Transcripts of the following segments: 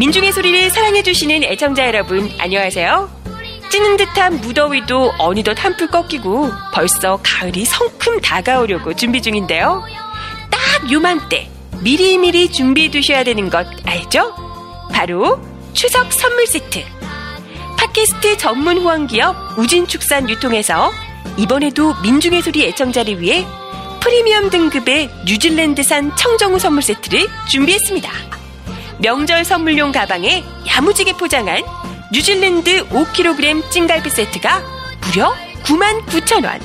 민중의 소리를 사랑해주시는 애청자 여러분, 안녕하세요. 찌는 듯한 무더위도 어느덧 한풀 꺾이고 벌써 가을이 성큼 다가오려고 준비 중인데요. 딱 요맘때 미리미리 준비해 두셔야 되는 것 알죠? 바로 추석 선물 세트. 팟캐스트 전문 후원기업 우진축산 유통에서 이번에도 민중의 소리 애청자를 위해 프리미엄 등급의 뉴질랜드산 청정후 선물 세트를 준비했습니다. 명절 선물용 가방에 야무지게 포장한 뉴질랜드 5kg 찐갈비 세트가 무려 99,000원.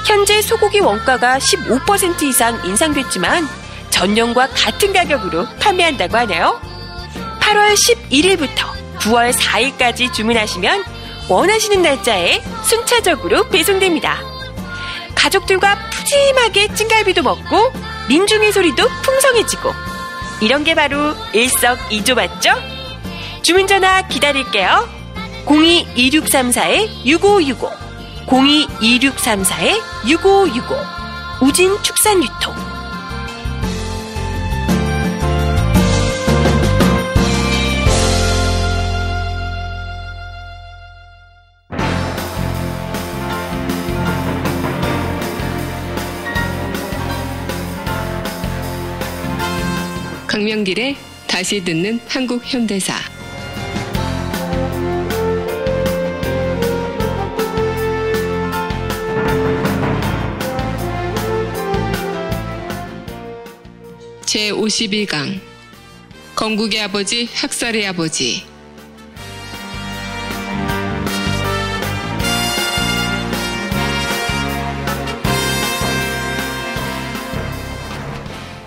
현재 소고기 원가가 15% 이상 인상됐지만 전년과 같은 가격으로 판매한다고 하네요. 8월 11일부터 9월 4일까지 주문하시면 원하시는 날짜에 순차적으로 배송됩니다. 가족들과 푸짐하게 찐갈비도 먹고 민중의 소리도 풍성해지고, 이런 게 바로 일석이조 맞죠? 주문 전화 기다릴게요. 02-2634-6565 02-2634-6565 우진축산유통. 강명길의 다시 듣는 한국 현대사. 제52강 건국의 아버지, 학살의 아버지.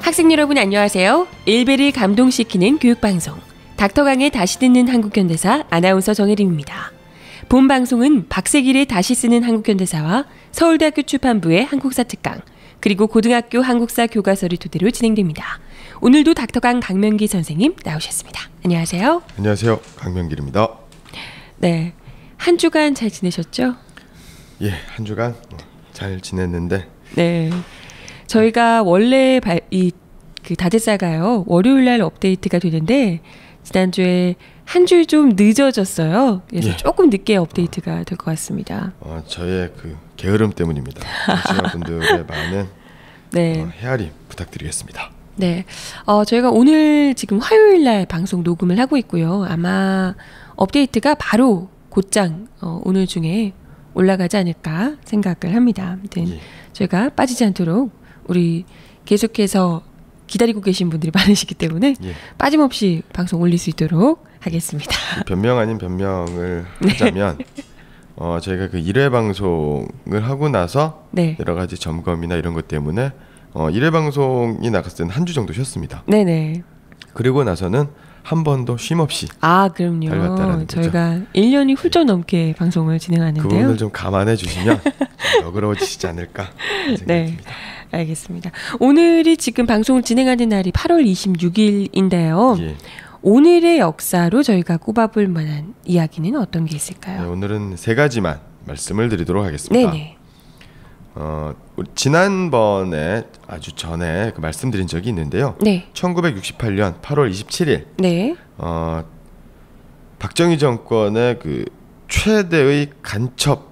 학생 여러분 안녕하세요. 일베를 감동시키는 교육방송 닥터강의 다시 듣는 한국현대사 아나운서 정혜림입니다. 본 방송은 박세길의 다시 쓰는 한국현대사와 서울대학교 출판부의 한국사 특강, 그리고 고등학교 한국사 교과서를 토대로 진행됩니다. 오늘도 닥터강 강명길 선생님 나오셨습니다. 안녕하세요. 안녕하세요. 강명길입니다. 네, 한 주간 잘 지내셨죠? 예, 한 주간 잘 지냈는데. 네, 저희가 원래 그 다제사가요 월요일 날 업데이트가 되는데 지난주에 한 주 좀 늦어졌어요. 그래서 조금 늦게 업데이트가 될 것 같습니다. 저의 그 게으름 때문입니다. 청취자분들의 많은 헤아림 부탁드리겠습니다. 네, 저희가 오늘 지금 화요일 날 방송 녹음을 하고 있고요. 아마 업데이트가 바로 곧장 오늘 중에 올라가지 않을까 생각을 합니다. 아무튼 저희가 빠지지 않도록 우리 계속해서 기다리고 계신 분들이 많으시기 때문에 빠짐없이 방송 올릴 수 있도록 하겠습니다. 변명 아닌 변명을 하자면 저희가 그 1회 방송을 하고 나서 여러 가지 점검이나 이런 것 때문에 1회 방송이 나갔을 때는 한 주 정도 쉬었습니다. 네네. 그리고 나서는 한 번도 쉼 없이 그럼요. 달렸다라는 저희가 거죠. 1년이 훌쩍 넘게 방송을 진행하는데요. 그 부분을 좀 감안해 주시면 너그러워지시지 않을까 생각이 듭니다. 알겠습니다. 오늘이 지금 방송을 진행하는 날이 8월 26일인데요. 오늘의 역사로 저희가 꼽아볼 만한 이야기는 어떤 게 있을까요? 네, 오늘은 세 가지만 말씀을 드리도록 하겠습니다. 네네. 지난번에 아주 전에 말씀드린 적이 있는데요. 1968년 8월 27일 박정희 정권의 그 최대의 간첩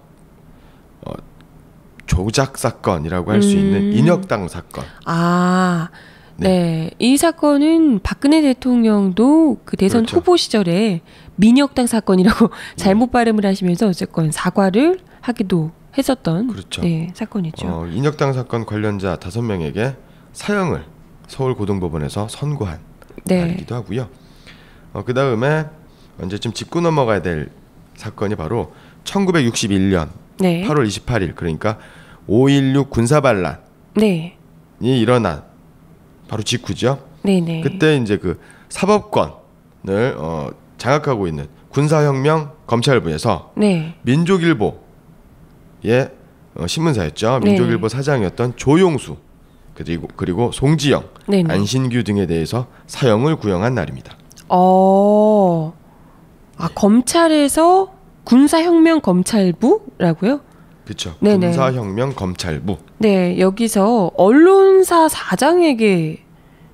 조작 사건이라고 할 수 있는 인혁당 사건. 이 사건은 박근혜 대통령도 그 대선 후보 시절에 민혁당 사건이라고 잘못 발음을 하시면서 어쨌건 사과를 하기도 했었던 사건이죠. 인혁당 사건 관련자 5명에게 사형을 서울고등법원에서 선고한 날이기도 하고요. 그 다음에 언제쯤 짚고 넘어가야 될 사건이 바로 1961년 8월 28일, 그러니까 5.16 군사반란이 일어난 바로 직후죠. 그때 이제 그 사법권을 장악하고 있는 군사혁명 검찰부에서 민족일보의 신문사였죠. 민족일보 사장이었던 조용수 그리고 송지영, 안신규 등에 대해서 사형을 구형한 날입니다. 검찰에서 군사혁명 검찰부라고요? 그렇죠. 군사혁명 검찰부. 네, 여기서 언론사 사장에게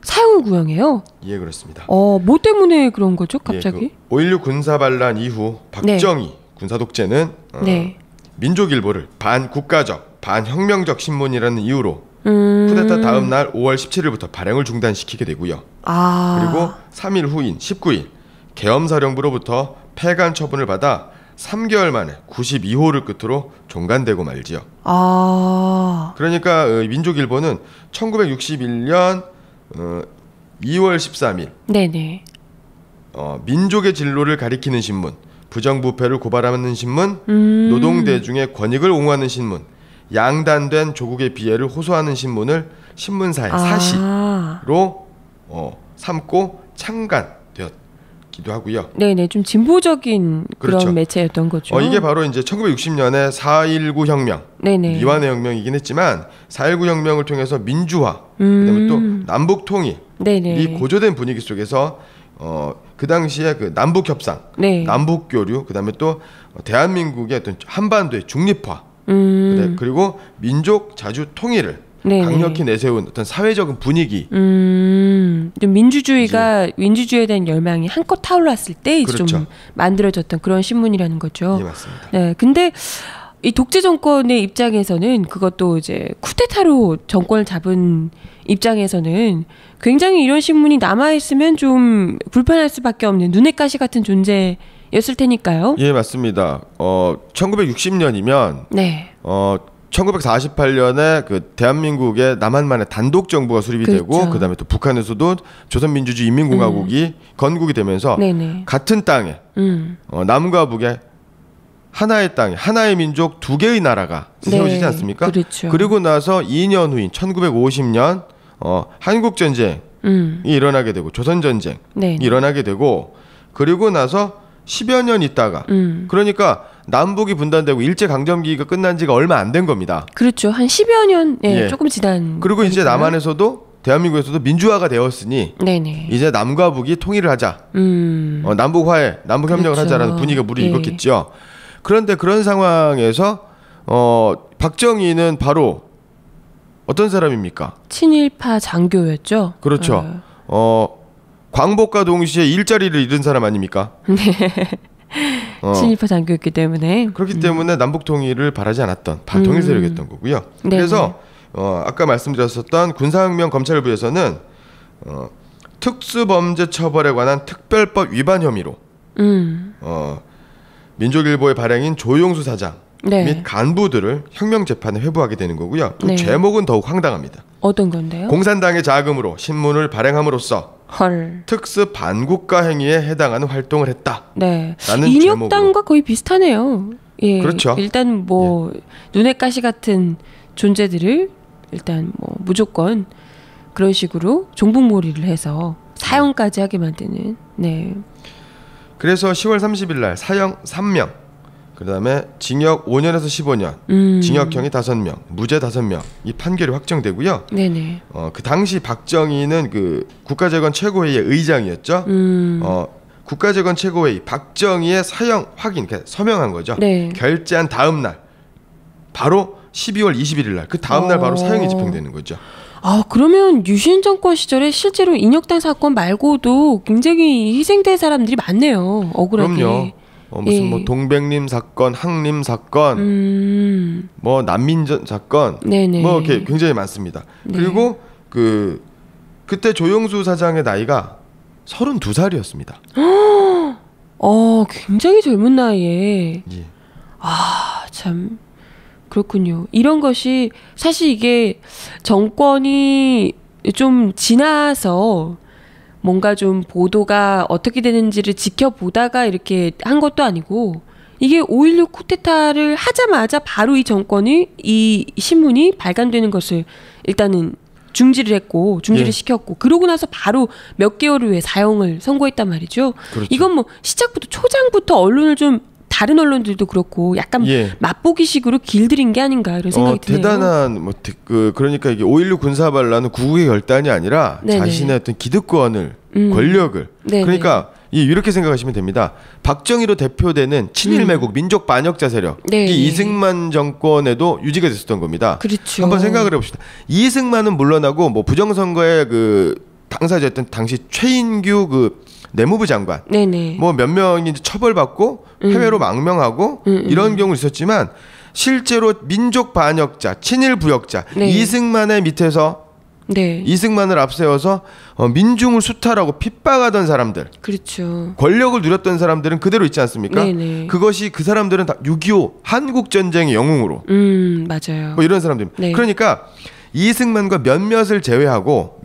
사형을 구형해요? 예, 그렇습니다. 뭐 때문에 그런 거죠, 갑자기? 예, 그 5.16 군사 반란 이후 박정희 네. 군사 독재는 네. 민족일보를 반국가적, 반혁명적 신문이라는 이유로 쿠데타 다음 날 5월 17일부터 발행을 중단시키게 되고요. 그리고 3일 후인 19일 계엄사령부로부터 폐간 처분을 받아 3개월 만에 92호를 끝으로 종간되고 말지요. 그러니까 민족일보는 1961년 2월 13일 네네. 민족의 진로를 가리키는 신문, 부정부패를 고발하는 신문, 노동대중의 권익을 옹호하는 신문, 양단된 조국의 비애를 호소하는 신문을 신문사의 사시로 삼고 창간되었기도 하고요. 네네, 좀 진보적인 그렇죠. 그런 매체였던 거죠. 이게 바로 이제 1960년에 4.19 혁명, 네네. 미완의 혁명이긴 했지만 4.19 혁명을 통해서 민주화, 그다음에 또 남북 통일이 고조된 분위기 속에서 그 당시에 그 남북 협상, 네. 남북 교류, 그다음에 또 대한민국의 어떤 한반도의 중립화, 그리고 민족 자주 통일을 네네. 강력히 내세운 어떤 사회적인 분위기. 좀 민주주의에 대한 열망이 한껏 타올랐을 때 이제 그렇죠. 좀 만들어졌던 그런 신문이라는 거죠. 예, 맞습니다. 네, 근데 이 독재 정권의 입장에서는 그것도 이제 쿠데타로 정권을 잡은 입장에서는 굉장히 이런 신문이 남아있으면 좀 불편할 수밖에 없는 눈엣 가시 같은 존재였을 테니까요. 예, 맞습니다. 1960년이면 네. 1948년에 그 대한민국의 남한만의 단독 정부가 수립이 그렇죠. 되고 그다음에 또 북한에서도 조선민주주의 인민공화국이 건국이 되면서 네네. 같은 땅에 남과 북에 하나의 땅에 하나의 민족 두 개의 나라가 세워지지 네. 않습니까? 그렇죠. 그리고 나서 2년 후인 1950년 한국전쟁이 일어나게 되고 조선전쟁이 네. 일어나게 되고 그리고 나서 10여 년 있다가 그러니까 남북이 분단되고 일제강점기가 끝난 지가 얼마 안 된 겁니다. 그렇죠. 한 10여 년 예. 조금 지난 그리고 거니까요. 이제 남한에서도 대한민국에서도 민주화가 되었으니 네네. 이제 남과 북이 통일을 하자. 남북 화해, 남북 협력을 그렇죠. 하자라는 분위기가 물이 익었겠죠. 그런데 그런 상황에서 박정희는 바로 어떤 사람입니까? 친일파 장교였죠. 그렇죠. 광복과 동시에 일자리를 잃은 사람 아닙니까? 네. 친일파 장교였기 때문에 그렇기 때문에 남북 통일을 바라지 않았던 반통일 세력이었던 거고요. 네네. 그래서 아까 말씀드렸었던 군사혁명 검찰부에서는 특수범죄 처벌에 관한 특별법 위반 혐의로 민족일보의 발행인 조용수 사장 네. 및 간부들을 혁명 재판에 회부하게 되는 거고요. 그 네. 죄목은 더욱 황당합니다. 어떤 건데요? 공산당의 자금으로 신문을 발행함으로써 헐. 특수 반국가 행위에 해당하는 활동을 했다. 네. 인혁당과 거의 비슷하네요. 예. 그렇죠. 일단 뭐 눈엣 가시 같은 존재들을 일단 뭐 무조건 그런 식으로 종북몰이를 해서 사형까지 하게 만드는. 네. 그래서 10월 30일 날 사형 3명, 그다음에 징역 5년에서 15년, 징역형이 5명, 무죄 5명 이 판결이 확정되고요. 네네. 그 당시 박정희는 그 국가재건 최고회의의 의장이었죠. 국가재건 최고회의 박정희의 사형 확인, 그러니까 서명한 거죠. 네. 결재한 다음 날, 바로 12월 21일 날, 그 다음 날 바로 사형이 집행되는 거죠. 그러면 유신 정권 시절에 실제로 인혁당 사건 말고도 굉장히 희생된 사람들이 많네요. 억울하게. 그럼요. 무슨 뭐 동백림 사건, 항림 사건, 뭐 난민전 사건, 네네. 뭐 이렇게 굉장히 많습니다. 네. 그리고 그때 조용수 사장의 나이가 32살이었습니다. 굉장히 젊은 나이에. 예. 참 그렇군요. 이런 것이 사실 이게 정권이 좀 지나서 뭔가 좀 보도가 어떻게 되는지를 지켜보다가 이렇게 한 것도 아니고 이게 5.16 쿠데타를 하자마자 바로 이 정권이 이 신문이 발간되는 것을 일단은 중지를 예. 시켰고 그러고 나서 바로 몇 개월 후에 사형을 선고했단 말이죠. 그렇죠. 이건 뭐 시작부터 초장부터 언론을 좀 다른 언론들도 그렇고 약간 맛보기식으로 길들인 게 아닌가 이런 생각이 드네요. 대단한 그러니까 이게 5.16 군사반란은 구국의 결단이 아니라 네네. 자신의 어떤 기득권을 권력을 네네. 그러니까 이렇게 생각하시면 됩니다. 박정희로 대표되는 친일 매국 민족 반역자 세력 이 이승만 정권에도 유지가 됐었던 겁니다. 그렇죠. 한번 생각을 해봅시다. 이승만은 물러나고 뭐 부정선거에 당사자였던 당시 최인규 그 내무부 장관, 네네. 뭐 몇 명이 이제 처벌받고 해외로 망명하고 이런 경우 있었지만 실제로 민족 반역자, 친일 부역자 네. 이승만의 밑에서 네. 이승만을 앞세워서 민중을 수탈하고 핍박하던 사람들, 그렇죠. 권력을 누렸던 사람들은 그대로 있지 않습니까? 네네. 그것이 그 사람들은 다 6.25 한국 전쟁의 영웅으로, 맞아요. 뭐 이런 사람들. 네. 그러니까 이승만과 몇몇을 제외하고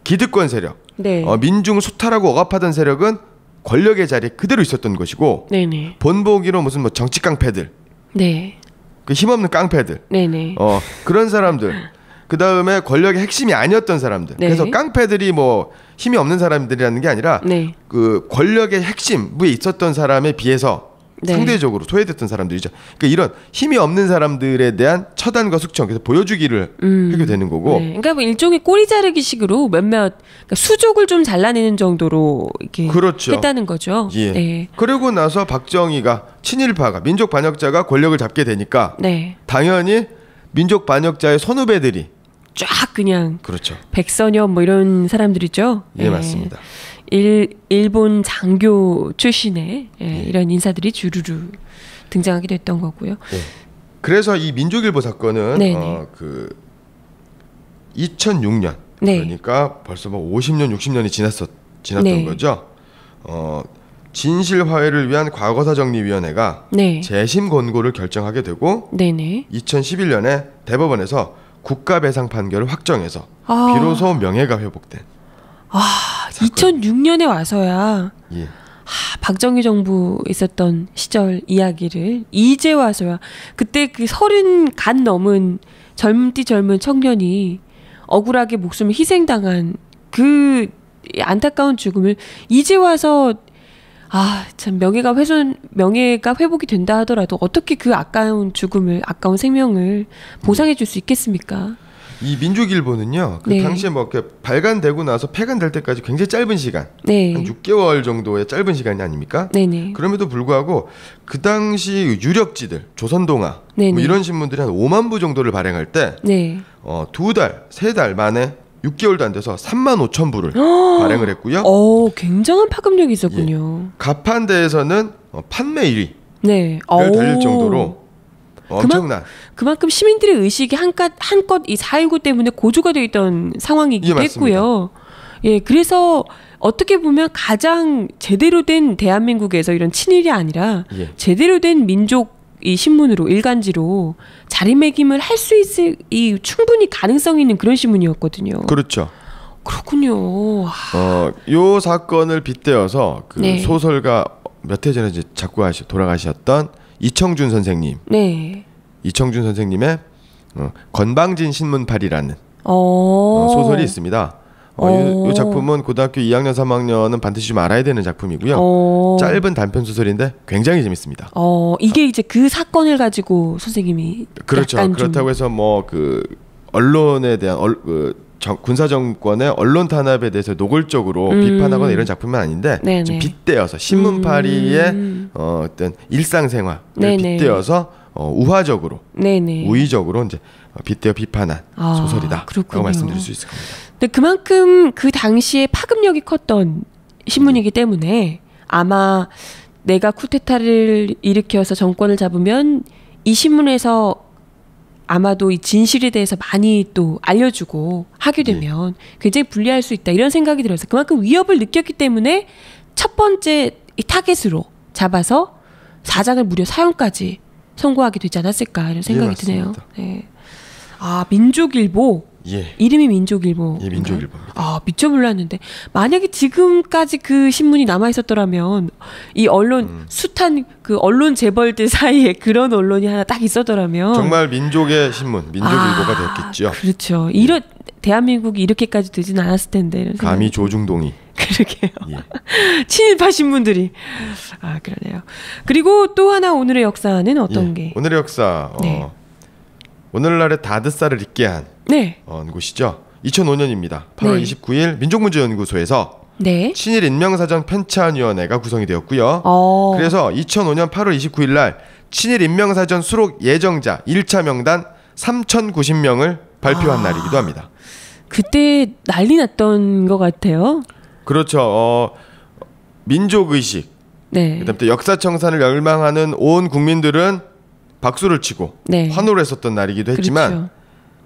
기득권 세력, 네. 민중을 수탈하고 억압하던 세력은 권력의 자리에 그대로 있었던 것이고, 네네. 본보기로 무슨 뭐 정치 깡패들, 네. 그 힘없는 깡패들, 네네. 그런 사람들. 그 다음에 권력의 핵심이 아니었던 사람들. 네. 그래서 깡패들이 뭐 힘이 없는 사람들이라는 게 아니라 네. 그 권력의 핵심부에 있었던 사람에 비해서 네. 상대적으로 소외됐던 사람들이죠. 그러니까 이런 힘이 없는 사람들에 대한 처단과 숙청, 그래서 보여주기를 하게 되는 거고. 네. 그러니까 뭐 일종의 꼬리 자르기식으로 몇몇 그러니까 수족을 좀 잘라내는 정도로 이렇게 그렇죠. 했다는 거죠. 예. 네. 그러고 나서 박정희가 친일파가 민족 반역자가 권력을 잡게 되니까 네. 당연히 민족 반역자의 선후배들이 쫙 그냥 그렇죠. 백선엽 뭐 이런 사람들이죠. 예, 네. 맞습니다. 일본 장교 출신의 이런 인사들이 주르르 등장하게 됐던 거고요. 예. 그래서 이 민족일보 사건은 그 2006년 네. 그러니까 벌써 뭐 50년, 60년이 지났던 네. 거죠. 진실 화해를 위한 과거사 정리위원회가 네. 재심 권고를 결정하게 되고 네네. 2011년에 대법원에서 국가배상 판결을 확정해서 비로소 명예가 회복된. 사건. 2006년에 와서야 예. 박정희 정부 있었던 시절 이야기를 이제 와서야 그때 그 30 간 넘은 젊은 청년이 억울하게 목숨을 희생당한 그 안타까운 죽음을 이제 와서 참 명예가 회복이 된다 하더라도 어떻게 그 아까운 죽음을, 아까운 생명을 보상해 줄 수 있겠습니까? 이 민족일보는요, 그 네. 당시에 뭐 이렇게 발간되고 나서 폐간될 때까지 굉장히 짧은 시간, 네. 한 6개월 정도의 짧은 시간이 아닙니까? 네네. 그럼에도 불구하고 그 당시 유력지들, 조선동아 네네. 뭐 이런 신문들이 한 5만 부 정도를 발행할 때, 네. 2달, 3달 만에 6개월도 안 돼서 35,000부를 발행을 했고요. 굉장한 파급력이 있었군요. 예. 가판대에서는 판매 1위를 네. 달릴 정도로 엄청난. 그만큼 시민들의 의식이 한껏 이 4.19 때문에 고조가 되어 있던 상황이기도 했고요. 예, 그래서 어떻게 보면 가장 제대로 된 대한민국에서 이런 친일이 아니라 제대로 된 민족 이 신문으로 일간지로 자리매김을 할 수 있을 이 충분히 가능성 있는 그런 신문이었거든요. 그렇죠. 그렇군요. 요 사건을 빗대어서 그 네. 소설가 몇 해 전에 이제 돌아가셨던 이청준 선생님. 네. 이청준 선생님의 건방진 신문팔이라는 소설이 있습니다. 이 작품은 고등학교 2학년, 3학년은 반드시 좀 알아야 되는 작품이고요. 짧은 단편 소설인데 굉장히 재밌습니다. 이게 이제 그 사건을 가지고 선생님이 그렇죠. 그렇다고 해서 뭐 그 언론에 대한 군사 정권의 언론 탄압에 대해서 노골적으로 비판하거나 이런 작품은 아닌데 좀 빗대어서 신문팔이의 어떤 일상생활을 빗대어서 우화적으로, 우의적으로 이제 빗대어 비판한 소설이다. 라고 말씀드릴 수 있을 겁니다. 근데 그만큼 그 당시에 파급력이 컸던 신문이기 때문에 아마 내가 쿠데타를 일으켜서 정권을 잡으면 이 신문에서 아마도 이 진실에 대해서 많이 또 알려주고 하게 되면 굉장히 불리할 수 있다 이런 생각이 들어서 그만큼 위협을 느꼈기 때문에 첫 번째 이 타겟으로 잡아서 사장을 무려 사형까지 선고하게 되지 않았을까 이런 생각이 드네요. 네. 민족일보. 이름이 민족일보. 예, 민족일보입니다. 미처 몰랐는데 만약에 지금까지 그 신문이 남아 있었더라면 이 언론 숱한 그 언론 재벌들 사이에 그런 언론이 하나 딱 있었더라면 정말 민족의 신문, 민족일보가 되었겠죠. 그렇죠. 이런 대한민국이 이렇게까지 되진 않았을 텐데. 이런 감히 조중동이. 그러게요. 친일파 신문들이. 그러네요. 그리고 또 하나 오늘의 역사는 어떤 게? 오늘의 역사. 오늘날의 다드살을 잊게 한 곳이죠. 2005년입니다. 8월 29일 민족문제연구소에서 친일 인명사전 편찬위원회가 구성이 되었고요. 그래서 2005년 8월 29일 날 친일 인명사전 수록 예정자 1차 명단 3,090명을 발표한 날이기도 합니다. 그때 난리 났던 것 같아요. 그렇죠. 민족의식, 네. 그다음에 또 역사청산을 열망하는 온 국민들은 박수를 치고 네. 환호를 했었던 날이기도 했지만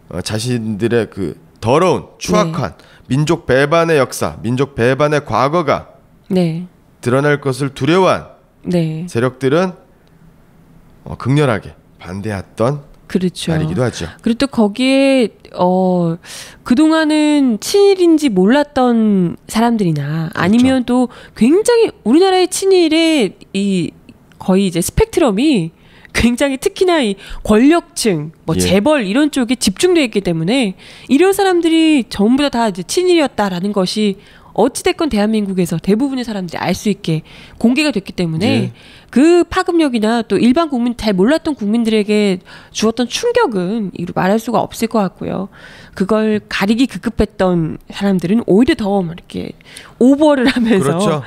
그렇죠. 자신들의 그 더러운 추악한 네. 민족 배반의 역사, 민족 배반의 과거가 네. 드러날 것을 두려워한 네. 세력들은 극렬하게 반대했던 그렇죠. 날이기도 하죠. 그리고 또 거기에 그동안은 친일인지 몰랐던 사람들이나 그렇죠. 아니면 또 굉장히 우리나라의 친일의 이 거의 이제 스펙트럼이 굉장히 특히나 이 권력층, 뭐 재벌 이런 쪽에 집중되어 있기 때문에 이런 사람들이 전부 다 이제 친일이었다라는 것이 어찌됐건 대한민국에서 대부분의 사람들이 알 수 있게 공개가 됐기 때문에 그 파급력이나 또 일반 국민 잘 몰랐던 국민들에게 주었던 충격은 이루 말할 수가 없을 것 같고요. 그걸 가리기 급급했던 사람들은 오히려 더 이렇게 오버를 하면서 그렇죠.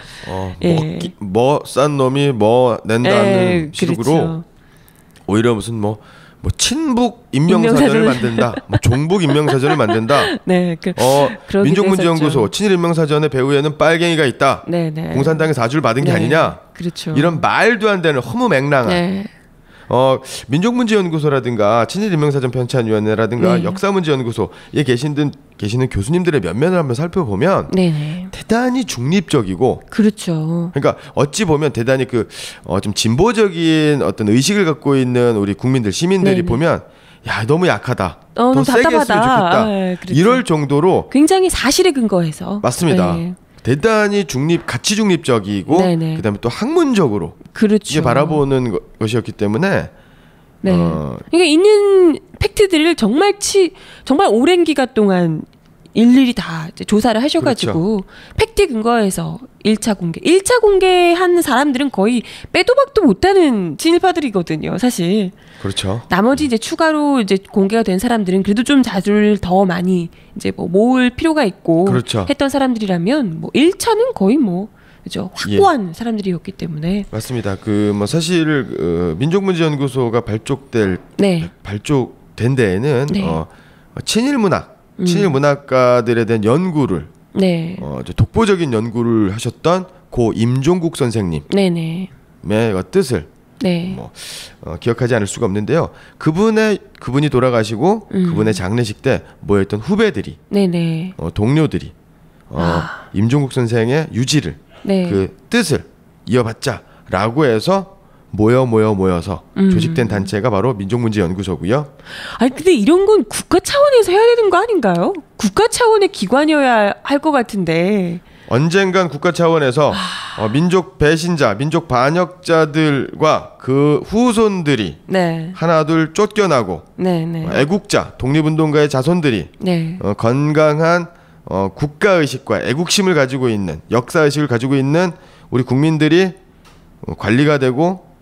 뭐 싼 놈이 뭐 낸다는 식으로 그렇죠. 오히려 무슨 뭐 친북 인명사전을 만든다, 뭐 종북 인명사전을 만든다. 네, 민족문제연구소 친일 인명사전의 배후에는 빨갱이가 있다. 네네. 공산당의 사주를 받은 게 아니냐. 그렇죠. 이런 말도 안 되는 허무맹랑한. 네. 민족문제연구소라든가 친일인명사전 편찬위원회라든가 역사문제연구소에 계시는 교수님들의 면면을 한번 살펴보면 네네. 대단히 중립적이고 그렇죠. 그러니까 어찌 보면 대단히 좀 진보적인 어떤 의식을 갖고 있는 우리 국민들 시민들이 네네. 보면 야 너무 약하다. 더 세게 했으면 좋겠다. 그렇죠. 이럴 정도로 굉장히 사실에 근거해서 맞습니다. 네. 대단히 가치 중립적이고 네네. 그다음에 또 학문적으로 그렇죠. 바라보는 것이었기 때문에 네. 그러니까 있는 팩트들을 정말 오랜 기간 동안 일일이 다 이제 조사를 하셔가지고 그렇죠. 팩트 근거에서 1차 공개한 사람들은 거의 빼도 박도 못하는 친일파들이거든요, 사실. 그렇죠. 나머지 이제 추가로 이제 공개가 된 사람들은 그래도 좀 자주를 더 많이 이제 뭐 모을 필요가 있고 그렇죠. 했던 사람들이라면 뭐 1차는 거의 뭐 그죠 확고한 사람들이었기 때문에 맞습니다. 사실 민족문제연구소가 발족된 데에는 친일 문학가들에 대한 연구를 독보적인 연구를 하셨던 고 임종국 선생님의 뜻을 기억하지 않을 수가 없는데요. 그분이 돌아가시고 그분의 장례식 때 모였던 후배들이 동료들이 임종국 선생의 유지를 그 뜻을 이어받자라고 해서 모여서 조직된 단체가 바로 민족문제연구소고요. 아니 근데 이런 건 국가 차원에서 해야 되는 거 아닌가요? 국가 차원의 기관이어야 할 것 같은데. 언젠간 국가 차원에서 민족 배신자, 민족 반역자들과 그 후손들이 하나둘 쫓겨나고 애국자, 독립운동가의 자손들이 건강한 국가의식과 애국심을 가지고 있는 역사의식을 가지고 있는 우리 국민들이 관리가 되고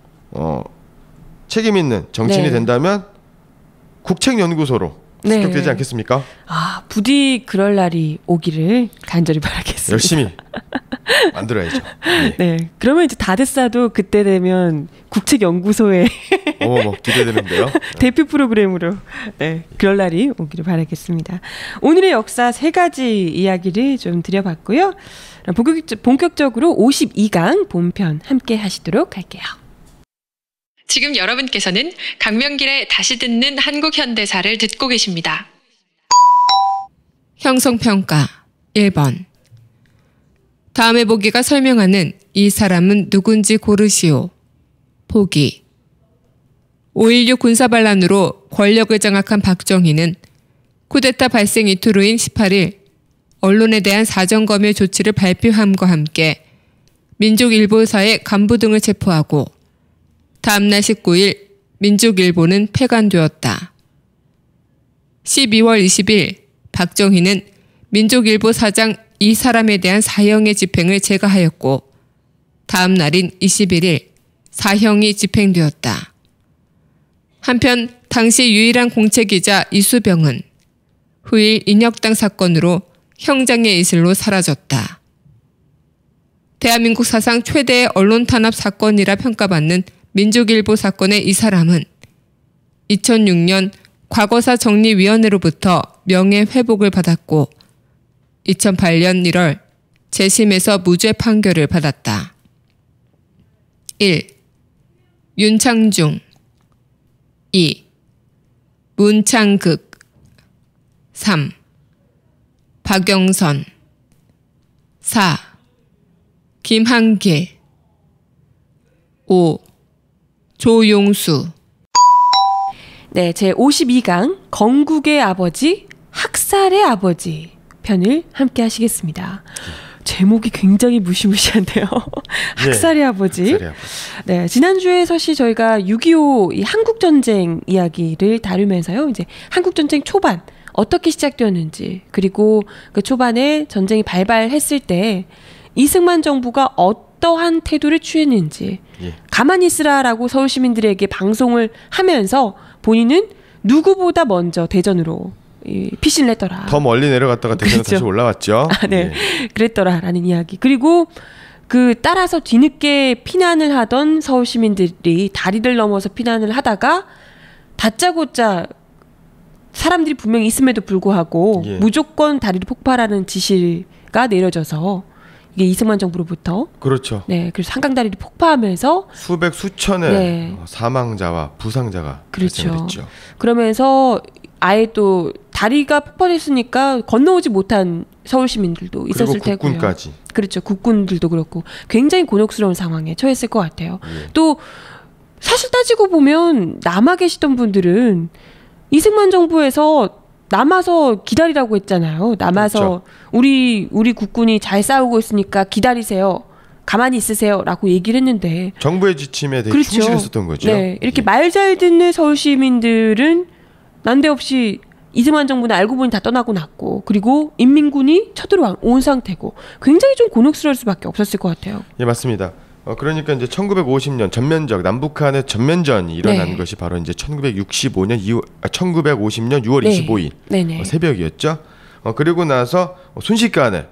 책임 있는 정치인이 된다면 국책연구소로 습격되지 않겠습니까? 부디 그럴 날이 오기를 간절히 바라겠습니다. 열심히 만들어야죠. 네, 그러면 이제 다드사도 그때 되면 국책연구소에 기대되는데요. 대표 프로그램으로 그럴 날이 오기를 바라겠습니다. 오늘의 역사 3가지 이야기를 좀 드려봤고요. 본격적으로 52강 본편 함께 하시도록 할게요. 지금 여러분께서는 강명길의 다시 듣는 한국 현대사를 듣고 계십니다. 형성평가 1번. 다음에 보기가 설명하는 이 사람은 누군지 고르시오. 보기. 5.16 군사반란으로 권력을 장악한 박정희는 쿠데타 발생 이틀 후인 18일 언론에 대한 사전검열 조치를 발표함과 함께 민족일보사의 간부 등을 체포하고 다음날 19일 민족일보는 폐간되었다. 12월 20일 박정희는 민족일보 사장 이 사람에 대한 사형의 집행을 제거하였고 다음 날인 21일 사형이 집행되었다. 한편 당시 유일한 공채기자 이수병은 후일 인혁당 사건으로 형장의 이슬로 사라졌다. 대한민국 사상 최대의 언론 탄압 사건이라 평가받는 민족일보 사건의 이 사람은 2006년 과거사 정리위원회로부터 명예회복을 받았고 2008년 1월 재심에서 무죄 판결을 받았다. 1. 윤창중 2. 문창극 3. 박영선 4. 김한계 5. 조용수. 네, 제 52강 건국의 아버지, 학살의 아버지 편을 함께 하시겠습니다. 제목이 굉장히 무시무시한데요. 학살의 아버지. 학살의 아버지. 네, 지난주에 사실 저희가 6.25 이 한국전쟁 이야기를 다루면서요. 이제 한국전쟁 초반 어떻게 시작되었는지, 그리고 그 초반에 전쟁이 발발했을 때 이승만 정부가 어떠한 태도를 취했는지, 가만히 있으라라고 서울 시민들에게 방송을 하면서 본인은 누구보다 먼저 대전으로 피신을 했더라. 더 멀리 내려갔다가 대전으로 다시 올라왔죠. 네, 그랬더라라는 이야기. 그리고 그 따라서 뒤늦게 피난을 하던 서울 시민들이 다리를 넘어서 피난을 하다가 다짜고짜 사람들이 분명히 있음에도 불구하고 무조건 다리를 폭발하는 지시가 내려져서 이게 이승만 정부로부터 그렇죠. 네, 그래서 한강다리를 폭파하면서 수백 수천의 사망자와 부상자가 발생했죠. 그러면서 아예 또 다리가 폭발했으니까 건너오지 못한 서울 시민들도 있었을 테고요. 국군까지. 그렇죠. 국군들도 그렇고 굉장히 곤혹스러운 상황에 처했을 것 같아요. 또 사실 따지고 보면 남아 계시던 분들은 이승만 정부에서 남아서 기다리라고 했잖아요. 남아서 그렇죠. 우리 국군이 잘 싸우고 있으니까 기다리세요. 가만히 있으세요라고 얘기를 했는데 정부의 지침에 되게 충실했었던 거죠. 네, 이렇게 말 잘 듣는 서울 시민들은 난데없이 이승만 정부는 알고 보니 다 떠나고 났고, 그리고 인민군이 쳐들어온 상태고 굉장히 좀 곤혹스러울 수밖에 없었을 것 같아요. 예, 맞습니다. 그러니까 이제 1950년 전면적 남북한의 전면전이 일어난 것이 바로 이제 1950년 6월 25일 새벽이었죠. 그리고 나서 순식간에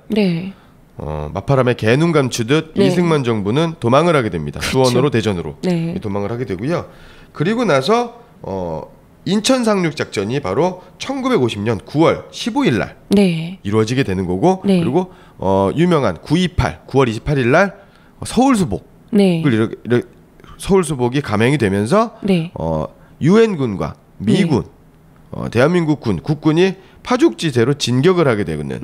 마파람에 개눈 감추듯 이승만 정부는 도망을 하게 됩니다. 그렇죠. 수원으로 대전으로 도망을 하게 되고요. 그리고 나서 인천 상륙 작전이 바로 1950년 9월 15일 날 이루어지게 되는 거고, 그리고 유명한 9.28 9월 28일 날 서울 수복을 이렇게 서울 수복이 감행이 되면서 유엔군과 미군, 대한민국 국군이 파죽지세로 진격을 하게 되는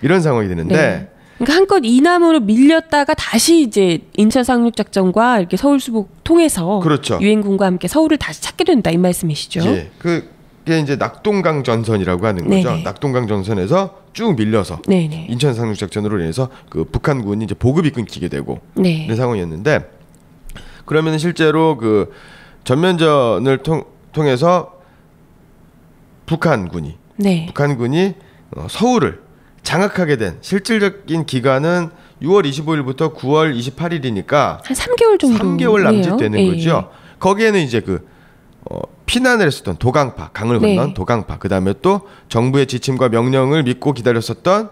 이런 상황이 되는데, 그러니까 한껏 이남으로 밀렸다가 다시 이제 인천 상륙 작전과 이렇게 서울 수복 통해서 그렇죠. 유엔군과 함께 서울을 다시 찾게 된다 이 말씀이시죠? 예, 그게 이제 낙동강 전선이라고 하는 거죠. 낙동강 전선에서 쭉 밀려서 인천 상륙 작전으로 인해서 그 북한군이 이제 보급이 끊기게 되고 이런 상황이었는데, 그러면 실제로 그 전면전을 통해서 북한군이 서울을 장악하게 된 실질적인 기간은 6월 25일부터 9월 28일이니까 한 3개월 정도 3개월 남짓 되는 거죠. 거기에는 이제 그 피난을 했었던 도강파, 강을 건넌 도강파, 그다음에 또 정부의 지침과 명령을 믿고 기다렸었던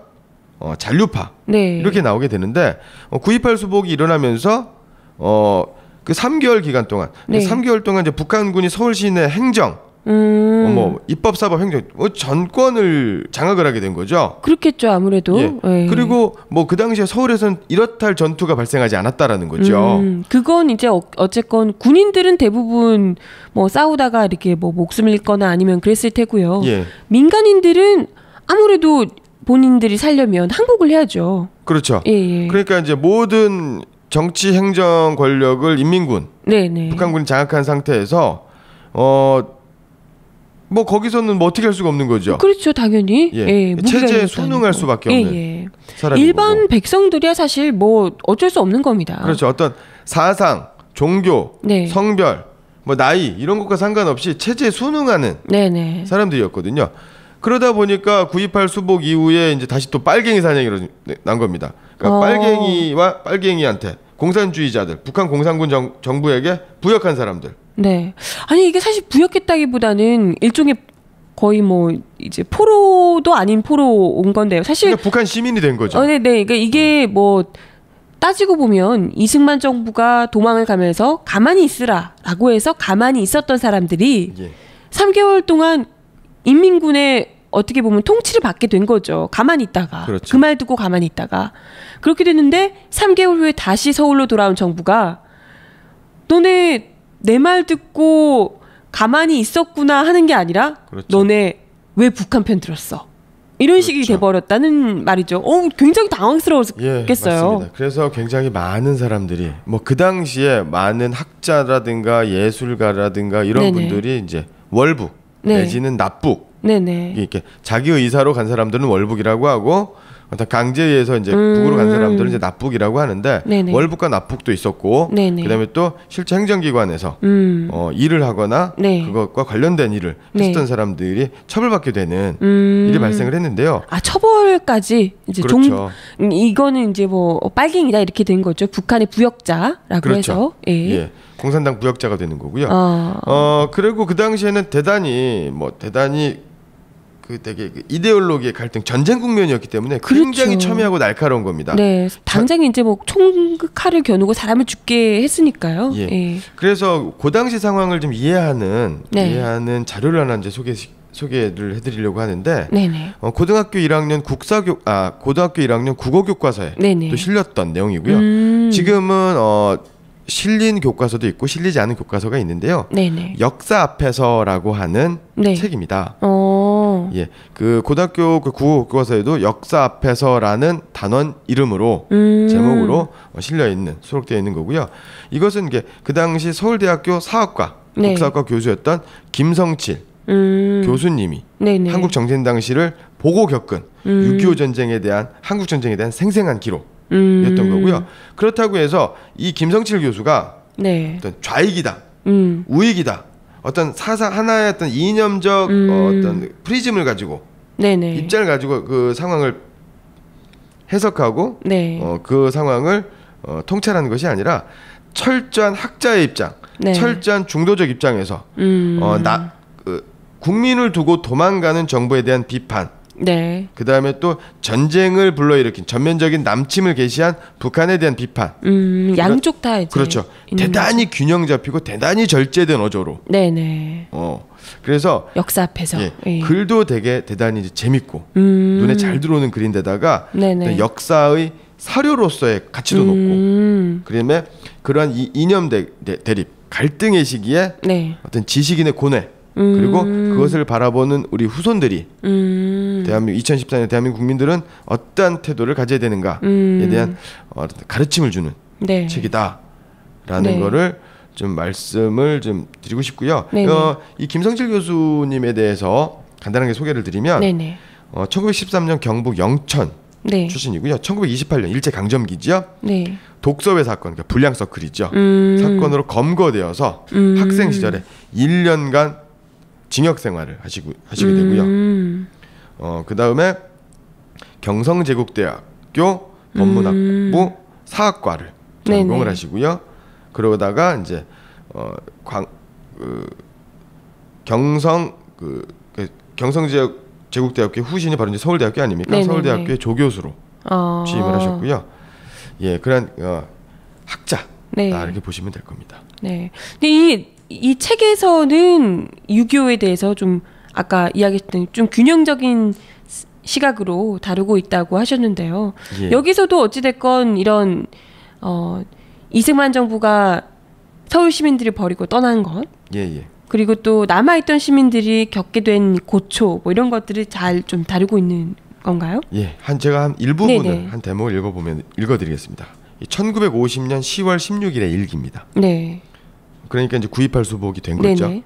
잔류파 이렇게 나오게 되는데, 9.28 수복이 일어나면서 그 3개월 기간 동안 3개월 동안 이제 북한군이 서울 시내 행정 뭐 입법, 사법, 행정 전권을 장악을 하게 된 거죠. 그렇겠죠, 아무래도. 그리고 뭐 그 당시에 서울에서는 이렇다 할 전투가 발생하지 않았다라는 거죠. 그건 이제 어쨌건 군인들은 대부분 뭐 싸우다가 이렇게 뭐 목숨을 잃거나 아니면 그랬을 테고요. 민간인들은 아무래도 본인들이 살려면 항복을 해야죠. 그렇죠. 그러니까 이제 모든 정치 행정 권력을 인민군, 북한군이 장악한 상태에서 뭐 거기서는 뭐 어떻게 할 수가 없는 거죠. 그렇죠, 당연히. 체제에 순응할 수밖에 없는 사람이고, 일반 백성들이야 사실 뭐 어쩔 수 없는 겁니다. 그렇죠. 어떤 사상, 종교, 성별, 뭐 나이 이런 것과 상관없이 체제에 순응하는 사람들이었거든요. 그러다 보니까 9.28 수복 이후에 이제 다시 또 빨갱이 사냥이 난 겁니다. 그러니까 빨갱이와 빨갱이한테 공산주의자들, 북한 공산군 정부에게 부역한 사람들. 아니 이게 사실 부역했다기보다는 일종의 거의 뭐 이제 포로도 아닌 포로 온 건데요. 사실 그러니까 북한 시민이 된 거죠. 그러니까 이게 뭐 따지고 보면 이승만 정부가 도망을 가면서 가만히 있으라라고 해서 가만히 있었던 사람들이 3개월 동안 인민군의 어떻게 보면 통치를 받게 된 거죠. 가만히 있다가. 그렇죠. 그 말 듣고 가만히 있다가. 그렇게 됐는데 3개월 후에 다시 서울로 돌아온 정부가 너네 내 말 듣고 가만히 있었구나 하는 게 아니라 그렇죠. 너네 왜 북한 편 들었어? 이런 식이 그렇죠. 돼버렸다는 말이죠. 굉장히 당황스러웠겠어요. 맞습니다. 그래서 굉장히 많은 사람들이 뭐 그 당시에 많은 학자라든가 예술가라든가 이런 네네. 분들이 이제 월북 네. 내지는 납북 네네. 이렇게 자기 의사로 간 사람들은 월북이라고 하고 어떤 강제에 의해서 이제 북으로 간 사람들은 이제 납북이라고 하는데 네네. 월북과 납북도 있었고 네네. 그다음에 또 실제 행정기관에서 일을 하거나 네. 그것과 관련된 일을 네. 했던 사람들이 처벌받게 되는 일이 발생을 했는데요. 아, 처벌까지 이제 그렇죠. 이거는 이제 뭐 빨갱이다 이렇게 된 거죠. 북한의 부역자라고 그렇죠. 해서. 예. 공산당 부역자가 되는 거고요. 어. 그리고 그 당시에는 대단히 그 되게 이데올로기의 갈등, 전쟁 국면이었기 때문에 굉장히 그렇죠. 첨예하고 날카로운 겁니다. 네, 당장 이제 뭐 총칼을 겨누고 사람을 죽게 했으니까요. 예. 예. 그래서 그 당시 상황을 좀 이해하는 자료를 하나 이제 소개를 해드리려고 하는데, 네네. 고등학교 1학년 고등학교 1학년 국어 교과서에 네네. 또 실렸던 내용이고요. 지금은 실린 교과서도 있고 실리지 않은 교과서가 있는데요. 네네. 역사 앞에서라고 하는 네. 책입니다. 예. 그 고등학교 그 국어 교과서에도 역사 앞에서라는 단원 이름으로 제목으로 실려 있는 수록되어 있는 거고요. 이것은 이게 그 당시 서울대학교 사학과 네. 국사학과 교수였던 김성칠 교수님이 네네. 한국 정전 당시를 보고 겪은 6.25 전쟁에 대한 한국 전쟁에 대한 생생한 기록이었던 거고요. 그렇다고 해서 이 김성칠 교수가 네. 어떤 좌익이다, 우익이다, 어떤 사상 하나의 어떤 이념적 어떤 프리즘을 가지고 네네. 입장을 가지고 그 상황을 해석하고 네. 그 상황을 통찰하는 것이 아니라 철저한 학자의 입장, 네. 철저한 중도적 입장에서 국민을 두고 도망가는 정부에 대한 비판, 네. 그 다음에 또 전쟁을 불러일으킨 전면적인 남침을 개시한 북한에 대한 비판. 양쪽 다 이제. 그렇죠. 대단히 균형 잡히고 대단히 절제된 어조로. 네네. 그래서 역사 앞에서. 예. 글도 되게 대단히 이제 재밌고 눈에 잘 들어오는 글인데다가 네네. 역사의 사료로서의 가치도 높고. 그다음에 그러한 이념 대립, 갈등의 시기에 네. 어떤 지식인의 고뇌. 그리고 그것을 바라보는 우리 후손들이 2014년 대한민국 국민들은 어떠한 태도를 가져야 되는가에 대한 가르침을 주는 네. 책이다라는 네. 거를 좀 말씀을 좀 드리고 싶고요. 이 김성칠 교수님에 대해서 간단하게 소개를 드리면 1913년 경북 영천 네. 출신이고요. 1928년 일제 강점기죠. 네. 독서회 사건, 그러니까 불량 서클이죠. 사건으로 검거되어서 학생 시절에 1년간 징역 생활을 하시게 되고요. 그 다음에 경성제국대학교 법문학부 사학과를 전공을 네네. 하시고요. 그러다가 이제 경성제국대학교 후신이 바로 이제 서울대학교 아닙니까? 네네네. 서울대학교의 조교수로 취임을 하셨고요. 예, 그런 학자 이렇게 보시면 될 겁니다. 네. 근데 이 책에서는 6.25에 대해서 좀 아까 이야기했던 좀 균형적인 시각으로 다루고 있다고 하셨는데요. 예. 여기서도 어찌됐건 이런 이승만 정부가 서울 시민들을 버리고 떠난 것, 그리고 또 남아있던 시민들이 겪게 된 고초 뭐 이런 것들을 잘 좀 다루고 있는 건가요? 예, 제가 한 일부분을 네네. 한 대목을 읽어드리겠습니다. 1950년 10월 16일의 일기입니다. 네. 그러니까 이제 9.28 수복이 된 거죠. 네네.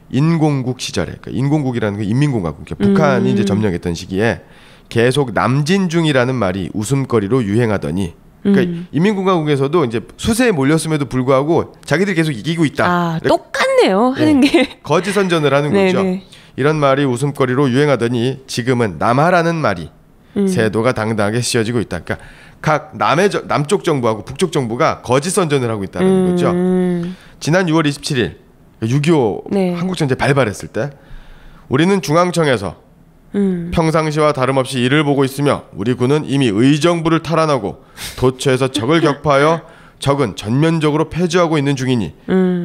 인공국 시절에, 그러니까 인공국이라는 건 인민공화국, 그러니까 북한이 이제 점령했던 시기에 계속 남진 중이라는 말이 웃음거리로 유행하더니, 그러니까 인민공화국에서도 이제 수세에 몰렸음에도 불구하고 자기들이 계속 이기고 있다. 똑같네요. 하는 게. 거짓 선전을 하는 거죠. 이런 말이 웃음거리로 유행하더니 지금은 남하라는 말이 세도가 당당하게 씌워지고 있다. 그러니까 각 남쪽 정부하고 북쪽 정부가 거짓 선전을 하고 있다는 거죠. 지난 6월 27일 6.25 한국전쟁 발발했을 때 우리는 중앙청에서 평상시와 다름없이 이를 보고 있으며 우리 군은 이미 의정부를 탈환하고 도처에서 적을 격파하여 적은 전면적으로 패주하고 있는 중이니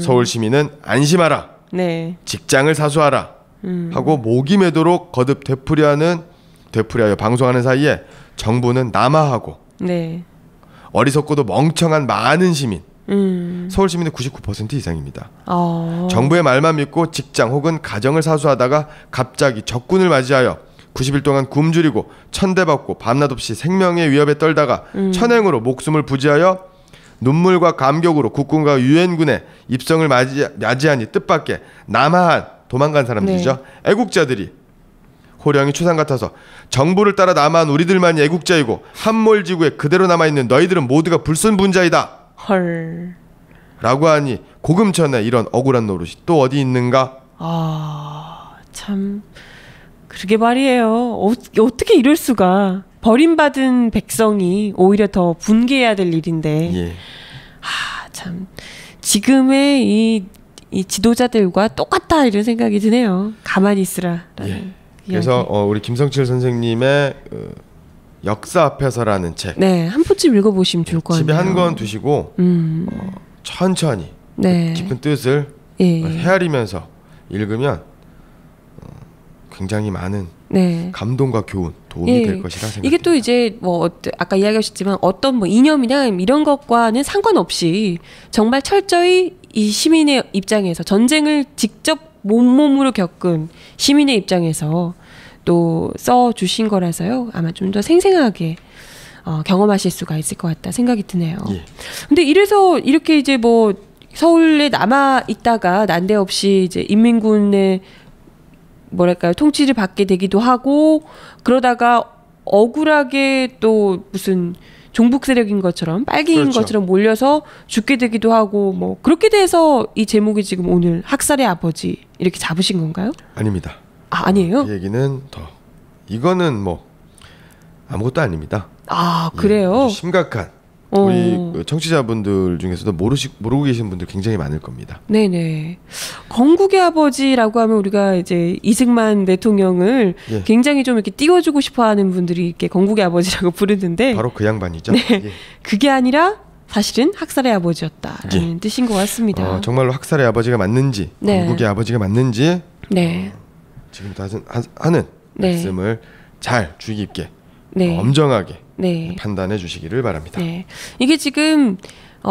서울 시민은 안심하라. 직장을 사수하라. 하고 목이 매도록 거듭 되풀이하여 방송하는 사이에 정부는 남하하고 네. 어리석고도 멍청한 많은 시민, 서울 시민의 99% 이상입니다. 정부의 말만 믿고 직장 혹은 가정을 사수하다가 갑자기 적군을 맞이하여 90일 동안 굶주리고 천대받고 밤낮 없이 생명의 위협에 떨다가 천행으로 목숨을 부지하여 눈물과 감격으로 국군과 유엔군의 입성을 맞이하니 뜻밖의 남하한 도망간 사람들이죠. 네. 애국자들이 호령이 추상 같아서 정부를 따라 남아한 우리들만이 애국자이고 한몰지구에 그대로 남아있는 너희들은 모두가 불순분자이다. 헐. 라고 하니 고금천에 이런 억울한 노릇이 또 어디 있는가? 참 그러게 말이에요. 어떻게 이럴 수가. 버림받은 백성이 오히려 더 분개해야 될 일인데. 예. 참 지금의 이 지도자들과 똑같다 이런 생각이 드네요. 가만히 있으라. 예. 그래서 우리 김성칠 선생님의 역사 앞에서라는 책. 네, 한 포쯤 읽어보시면 좋을 것 같아요. 집에 한 권 두시고 천천히 네. 깊은 뜻을 헤아리면서 읽으면 굉장히 많은 네. 감동과 교훈, 도움이 될 것이라 생각합니다. 이게 또 이제 뭐 아까 이야기하셨지만 어떤 뭐 이념이나 이런 것과는 상관없이 정말 철저히 이 시민의 입장에서 전쟁을 직접 몸으로 겪은 시민의 입장에서 또 써주신 거라서요. 아마 좀 더 생생하게 경험하실 수가 있을 것 같다 생각이 드네요. 예. 근데 이래서 이렇게 이제 뭐 서울에 남아 있다가 난데없이 이제 인민군의 뭐랄까요 통치를 받게 되기도 하고 그러다가 억울하게 또 무슨 종북 세력인 것처럼 빨갱이인 그렇죠. 것처럼 몰려서 죽게 되기도 하고 뭐 그렇게 돼서 이 제목이 지금 오늘 학살의 아버지 이렇게 잡으신 건가요? 아닙니다. 아니에요? 이 얘기는 이거는 뭐 아무것도 아닙니다. 그래요? 심각한 우리 청취자분들 중에서도 모르고 계신 분들 굉장히 많을 겁니다. 네네. 건국의 아버지라고 하면 우리가 이제 이승만 대통령을 굉장히 좀 이렇게 띄워주고 싶어하는 분들이 이렇게 건국의 아버지라고 부르는데 바로 그 양반이죠. 네. 그게 아니라 사실은 학살의 아버지였다라는 뜻인 것 같습니다. 정말로 학살의 아버지가 맞는지 건국의 아버지가 맞는지 지금부터 하는 말씀을 잘 주의 깊게 엄정하게 판단해 주시기를 바랍니다. 네. 이게 지금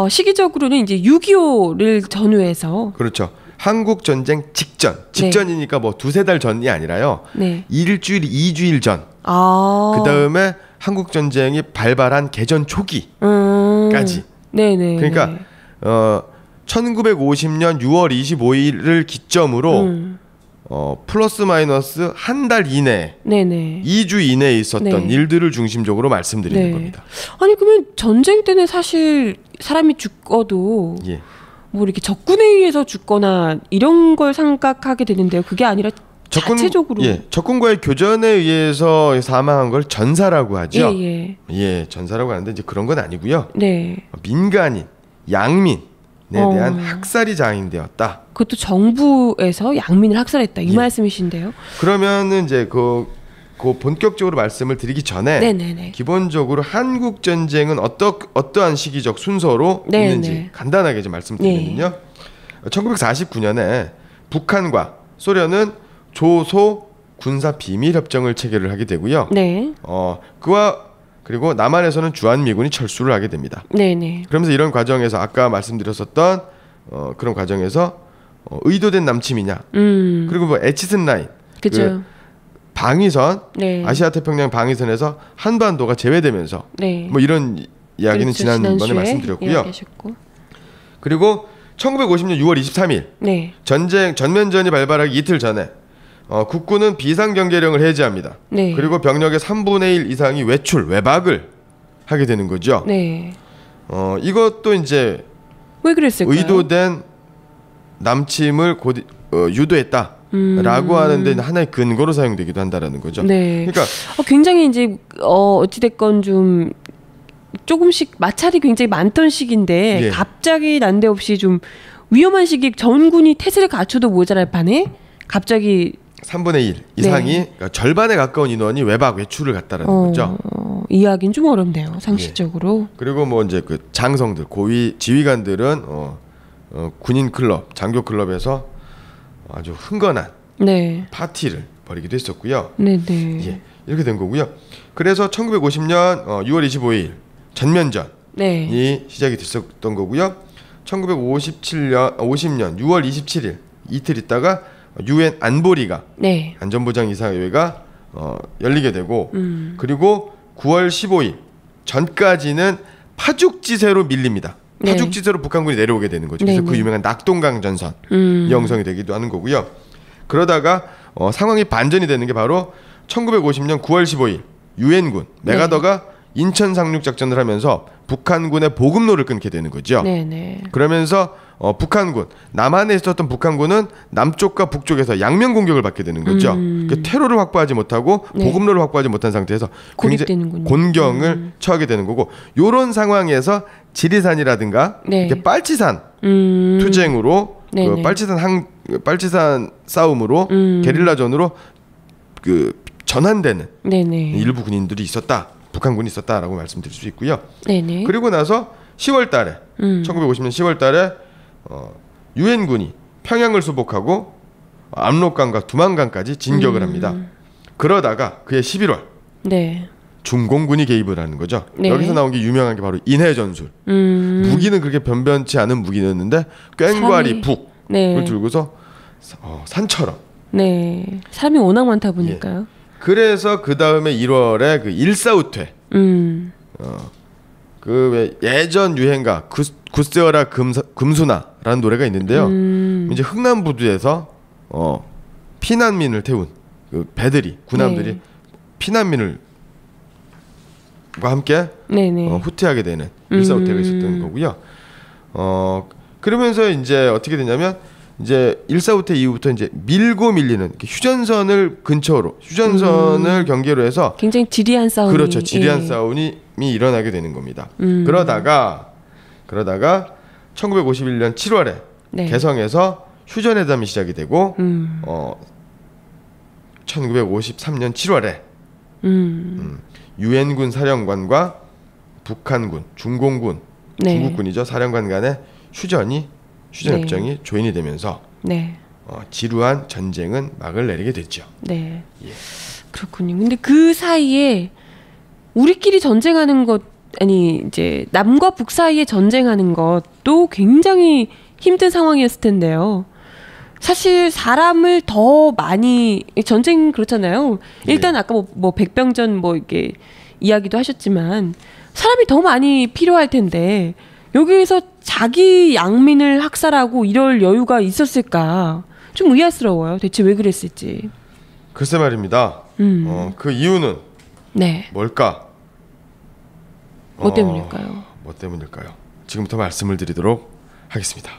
시기적으로는 이제 6.25를 전후해서 그렇죠. 한국 전쟁 직전이니까 뭐 두세 달 전이 아니라요. 일주일, 2주일 전. 그 다음에 한국 전쟁이 발발한 개전 초기까지. 네네. 그러니까 1950년 6월 25일을 기점으로 플러스 마이너스 한 달 이내, 2주 이내에 있었던 일들을 중심적으로 말씀드리는 겁니다. 아니 그러면 전쟁 때는 사실 사람이 죽어도 뭐 이렇게 적군에 의해서 죽거나 이런 걸 생각하게 되는데요. 그게 아니라 자체적으로 적군과의 교전에 의해서 사망한 걸 전사라고 하죠. 전사라고 하는데 이제 그런 건 아니고요. 민간인, 양민에 대한 학살이 자행되었다. 그것도 정부에서 양민을 학살했다 이 말씀이신데요. 그러면은 이제 그 본격적으로 말씀을 드리기 전에 기본적으로 한국 전쟁은 어떠한 시기적 순서로 있는지 간단하게 좀 말씀드리면요. 1949년에 북한과 소련은 조소 군사 비밀 협정을 체결을 하게 되고요. 그리고 남한에서는 주한미군이 철수를 하게 됩니다. 그러면서 이런 과정에서 아까 말씀드렸었던 그런 과정에서 의도된 남침이냐, 그리고 뭐 에치슨 라인, 그 방위선, 아시아 태평양 방위선에서 한반도가 제외되면서 뭐 이런 이야기는 지난번에 말씀드렸고요. 그리고 1950년 6월 23일 전면전이 발발하기 이틀 전에 국군은 비상경계령을 해제합니다. 그리고 병력의 3분의 1 이상이 외박을 하게 되는 거죠. 이것도 이제 왜 그랬을까요? 의도된 남침을 유도했다라고 하는데 하나의 근거로 사용되기도 한다라는 거죠. 그러니까 굉장히 이제 어찌됐건 좀 조금씩 마찰이 굉장히 많던 시기인데 갑자기 난데없이 좀 위험한 시기 전군이 태세를 갖춰도 모자랄 판에 갑자기 3분의 1 이상이 그러니까 절반에 가까운 인원이 외출을 갔다라는 거죠. 이해하기는 좀 어렵네요, 상식적으로. 그리고 뭐 이제 그 장성들, 고위 지휘관들은 군인 클럽, 장교 클럽에서 아주 흥건한 네. 파티를 벌이기도 했었고요. 네네. 예, 이렇게 된 거고요. 그래서 1950년 6월 25일 전면전이 네. 시작이 됐었던 거고요. 1950년 6월 27일 이틀 있다가 유엔 안보리가 네. 안전보장이사회가 열리게 되고 그리고 9월 15일 전까지는 파죽지세로 밀립니다. 네. 파죽지세로 북한군이 내려오게 되는 거죠. 그래서 그 유명한 낙동강 전선 형성이 되기도 하는 거고요. 그러다가 상황이 반전이 되는 게 바로 1950년 9월 15일 유엔군 메가더가 인천 상륙 작전을 하면서 북한군의 보급로를 끊게 되는 거죠. 네네. 그러면서 북한군 남한에 있었던 북한군은 남쪽과 북쪽에서 양면 공격을 받게 되는 거죠. 그 테러를 확보하지 못하고 보급로를 확보하지 못한 상태에서 고립되는군요. 곤경을 처하게 되는 거고 이런 상황에서 지리산이라든가 이렇게 빨치산 투쟁으로 그 빨치산 싸움으로 게릴라전으로 그 전환되는 일부 군인들이 있었다. 북한군이 있었다라고 말씀드릴 수 있고요. 네네. 그리고 나서 10월 달에 1950년 10월 달에 유엔군이 평양을 수복하고 압록강과 두만강까지 진격을 합니다. 그러다가 그해 11월 중공군이 개입을 하는 거죠. 여기서 나온 게 유명한 게 바로 인해전술. 무기는 그렇게 변변치 않은 무기였는데 꽹과리 북을 들고서 산처럼. 사람이 워낙 많다 보니까요. 그래서 그 다음에 1월에 그 일사후퇴. 그 왜 예전 유행가 굿세어라 금수나라는 노래가 있는데요. 이제 흥남부두에서 피난민을 태운 그 배들이 군함들이 피난민을 과 함께 후퇴하게 되는 일사후퇴가 있었던 거고요. 그러면서 이제 어떻게 되냐면 이제 일사후퇴 이후부터 이제 밀고 밀리는 휴전선을 근처로 휴전선을 경계로 해서 굉장히 지리한 싸움이 그렇죠. 지리한 싸움이 일어나게 되는 겁니다. 그러다가 1951년 7월에 개성에서 휴전회담이 시작이 되고 1953년 7월에 유엔군 사령관과 북한군, 중공군, 중국군이죠. 사령관 간의 휴전협정이 조인이 되면서 지루한 전쟁은 막을 내리게 됐죠. 예. 그렇군요. 근데 그 사이에 우리끼리 전쟁하는 것 아니 이제 남과 북 사이에 전쟁하는 것도 굉장히 힘든 상황이었을 텐데요. 사실 사람을 더 많이 전쟁 그렇잖아요. 일단 아까 뭐 백병전 뭐 이게 이야기도 하셨지만 사람이 더 많이 필요할 텐데 여기에서 자기 양민을 학살하고 이럴 여유가 있었을까? 좀 의아스러워요. 대체 왜 그랬을지. 글쎄 말입니다. 그 이유는 뭘까? 뭐 때문일까요? 뭐 때문일까요? 지금부터 말씀을 드리도록 하겠습니다.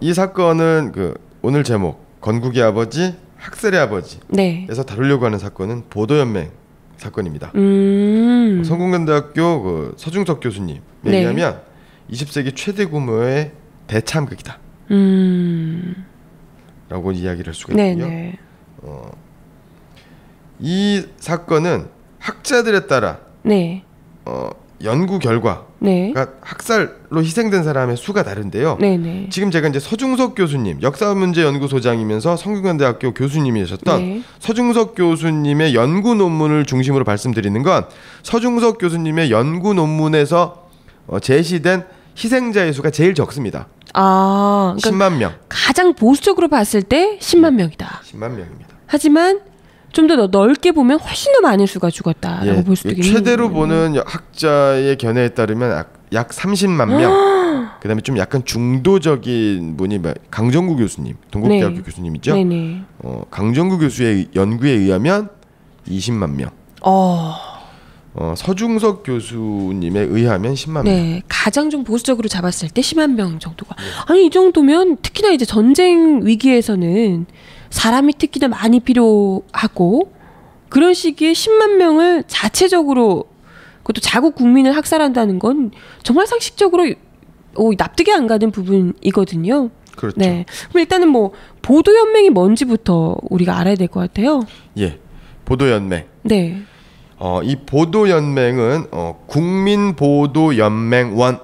이 사건은 그 오늘 제목 건국의 아버지 학살의 아버지에서 다루려고 하는 사건은 보도연맹 사건입니다. 성균관대학교 그 서중석 교수님에 의하면 20세기 최대 규모의 대참극이다. 라고 이야기를 할 수가 있고요. 이 사건은 학자들에 따라 연구 결과가 학살로 희생된 사람의 수가 다른데요. 지금 제가 이제 서중석 교수님 역사문제연구소장이면서 성균관대학교 교수님이셨던 서중석 교수님의 연구 논문을 중심으로 말씀드리는 건 서중석 교수님의 연구 논문에서 제시된 희생자의 수가 제일 적습니다. 그러니까 10만 명. 가장 보수적으로 봤을 때 10만 명이다. 10만 명입니다. 하지만 좀 더 넓게 보면 훨씬 더 많은 수가 죽었다라고 볼 수도 있겠네요. 최대로 보는 학자의 견해에 따르면 약 30만 명. 그다음에 좀 약간 중도적인 분이 강정구 교수님, 동국대학교 교수님이죠. 강정구 교수의 연구에 의하면 20만 명. 서중석 교수님에 의하면 10만 명. 가장 좀 보수적으로 잡았을 때 10만 명 정도가. 아니 이 정도면 특히나 이제 전쟁 위기에서는 사람이 특히나 많이 필요하고 그런 시기에 10만 명을 자체적으로 그것도 자국 국민을 학살한다는 건 정말 상식적으로 납득이 안 가는 부분이거든요. 그렇죠. 그럼 일단은 뭐 보도연맹이 뭔지부터 우리가 알아야 될 것 같아요. 보도연맹. 이 보도연맹은 국민보도연맹원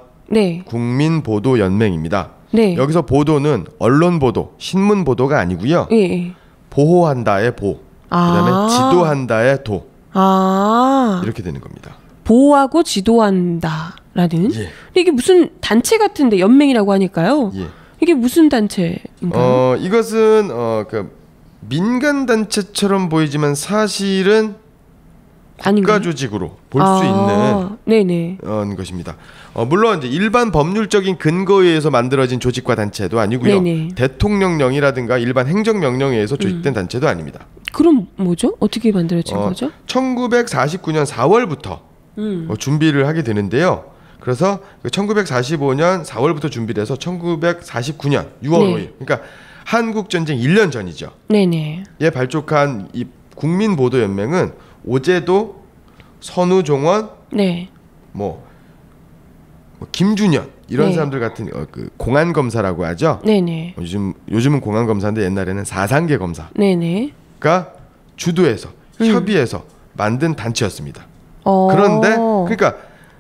국민보도연맹입니다. 네. 여기서 보도는 언론 보도, 신문 보도가 아니고요. 예. 보호한다의 보, 그다음에 지도한다의 도. 이렇게 되는 겁니다. 보호하고 지도한다라는. 예. 이게 무슨 단체 같은데 연맹이라고 하니까요. 예. 이게 무슨 단체인가요? 이것은 그 민간 단체처럼 보이지만 사실은 국가 조직으로 볼 수 있는 네네. 것입니다. 물론 이제 일반 법률적인 근거에 의해서 만들어진 조직과 단체도 아니고요. 네네. 대통령령이라든가 일반 행정명령에 의해서 조직된 단체도 아닙니다. 그럼 뭐죠? 어떻게 만들어진 거죠? 1949년 4월부터 준비를 하게 되는데요. 그래서 1945년 4월부터 준비를 해서 1949년 6월 5일, 그러니까 한국전쟁 1년 전이죠. 네네. 에 발족한 이 국민보도연맹은 오제도, 선우종원, 네. 뭐 김준현 이런 네. 사람들 같은 그 공안 검사라고 하죠. 네네. 요즘은 공안 검사인데 옛날에는 사상계 검사가 네네. 주도해서 협의해서 만든 단체였습니다. 어. 그런데 그러니까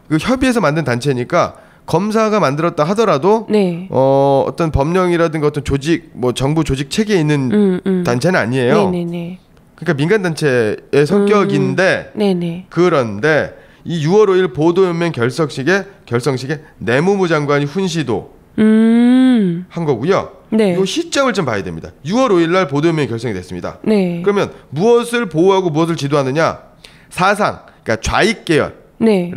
그 협의해서 만든 단체니까 검사가 만들었다 하더라도 네. 어떤 법령이라든가 어떤 조직 뭐 정부 조직 체계에 있는 단체는 아니에요. 네네네. 그러니까 민간 단체의 성격인데 네네. 그런데 이 6월 5일 보도연맹 결성식에 내무부 장관이 훈시도 한 거고요. 네. 이 시점을 좀 봐야 됩니다. 6월 5일 날 보도연맹이 결성이 됐습니다. 네. 그러면 무엇을 보호하고 무엇을 지도하느냐? 사상, 그러니까 좌익 계열의 네.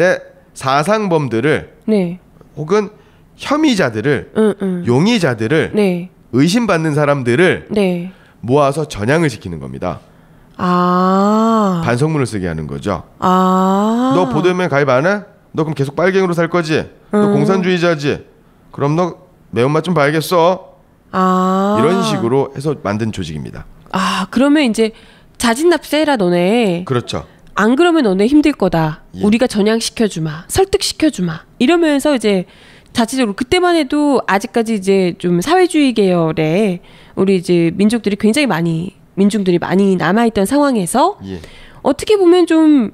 사상범들을 네. 혹은 혐의자들을 용의자들을 네. 의심받는 사람들을 네. 모아서 전향을 시키는 겁니다. 반성문을 쓰게 하는 거죠. 너 보도연맹 가입 안 해? 너 그럼 계속 빨갱이로 살 거지? 너 공산주의자지? 그럼 너 매운맛 좀 봐야겠어. 이런 식으로 해서 만든 조직입니다. 그러면 이제 자진납세해라 너네. 그렇죠. 안 그러면 너네 힘들 거다. 예. 우리가 전향시켜주마. 설득시켜주마. 이러면서 이제 자체적으로 그때만 해도 아직까지 이제 좀 사회주의 계열의 우리 이제 민족들이 굉장히 민중들이 많이 남아있던 상황에서 예. 어떻게 보면 좀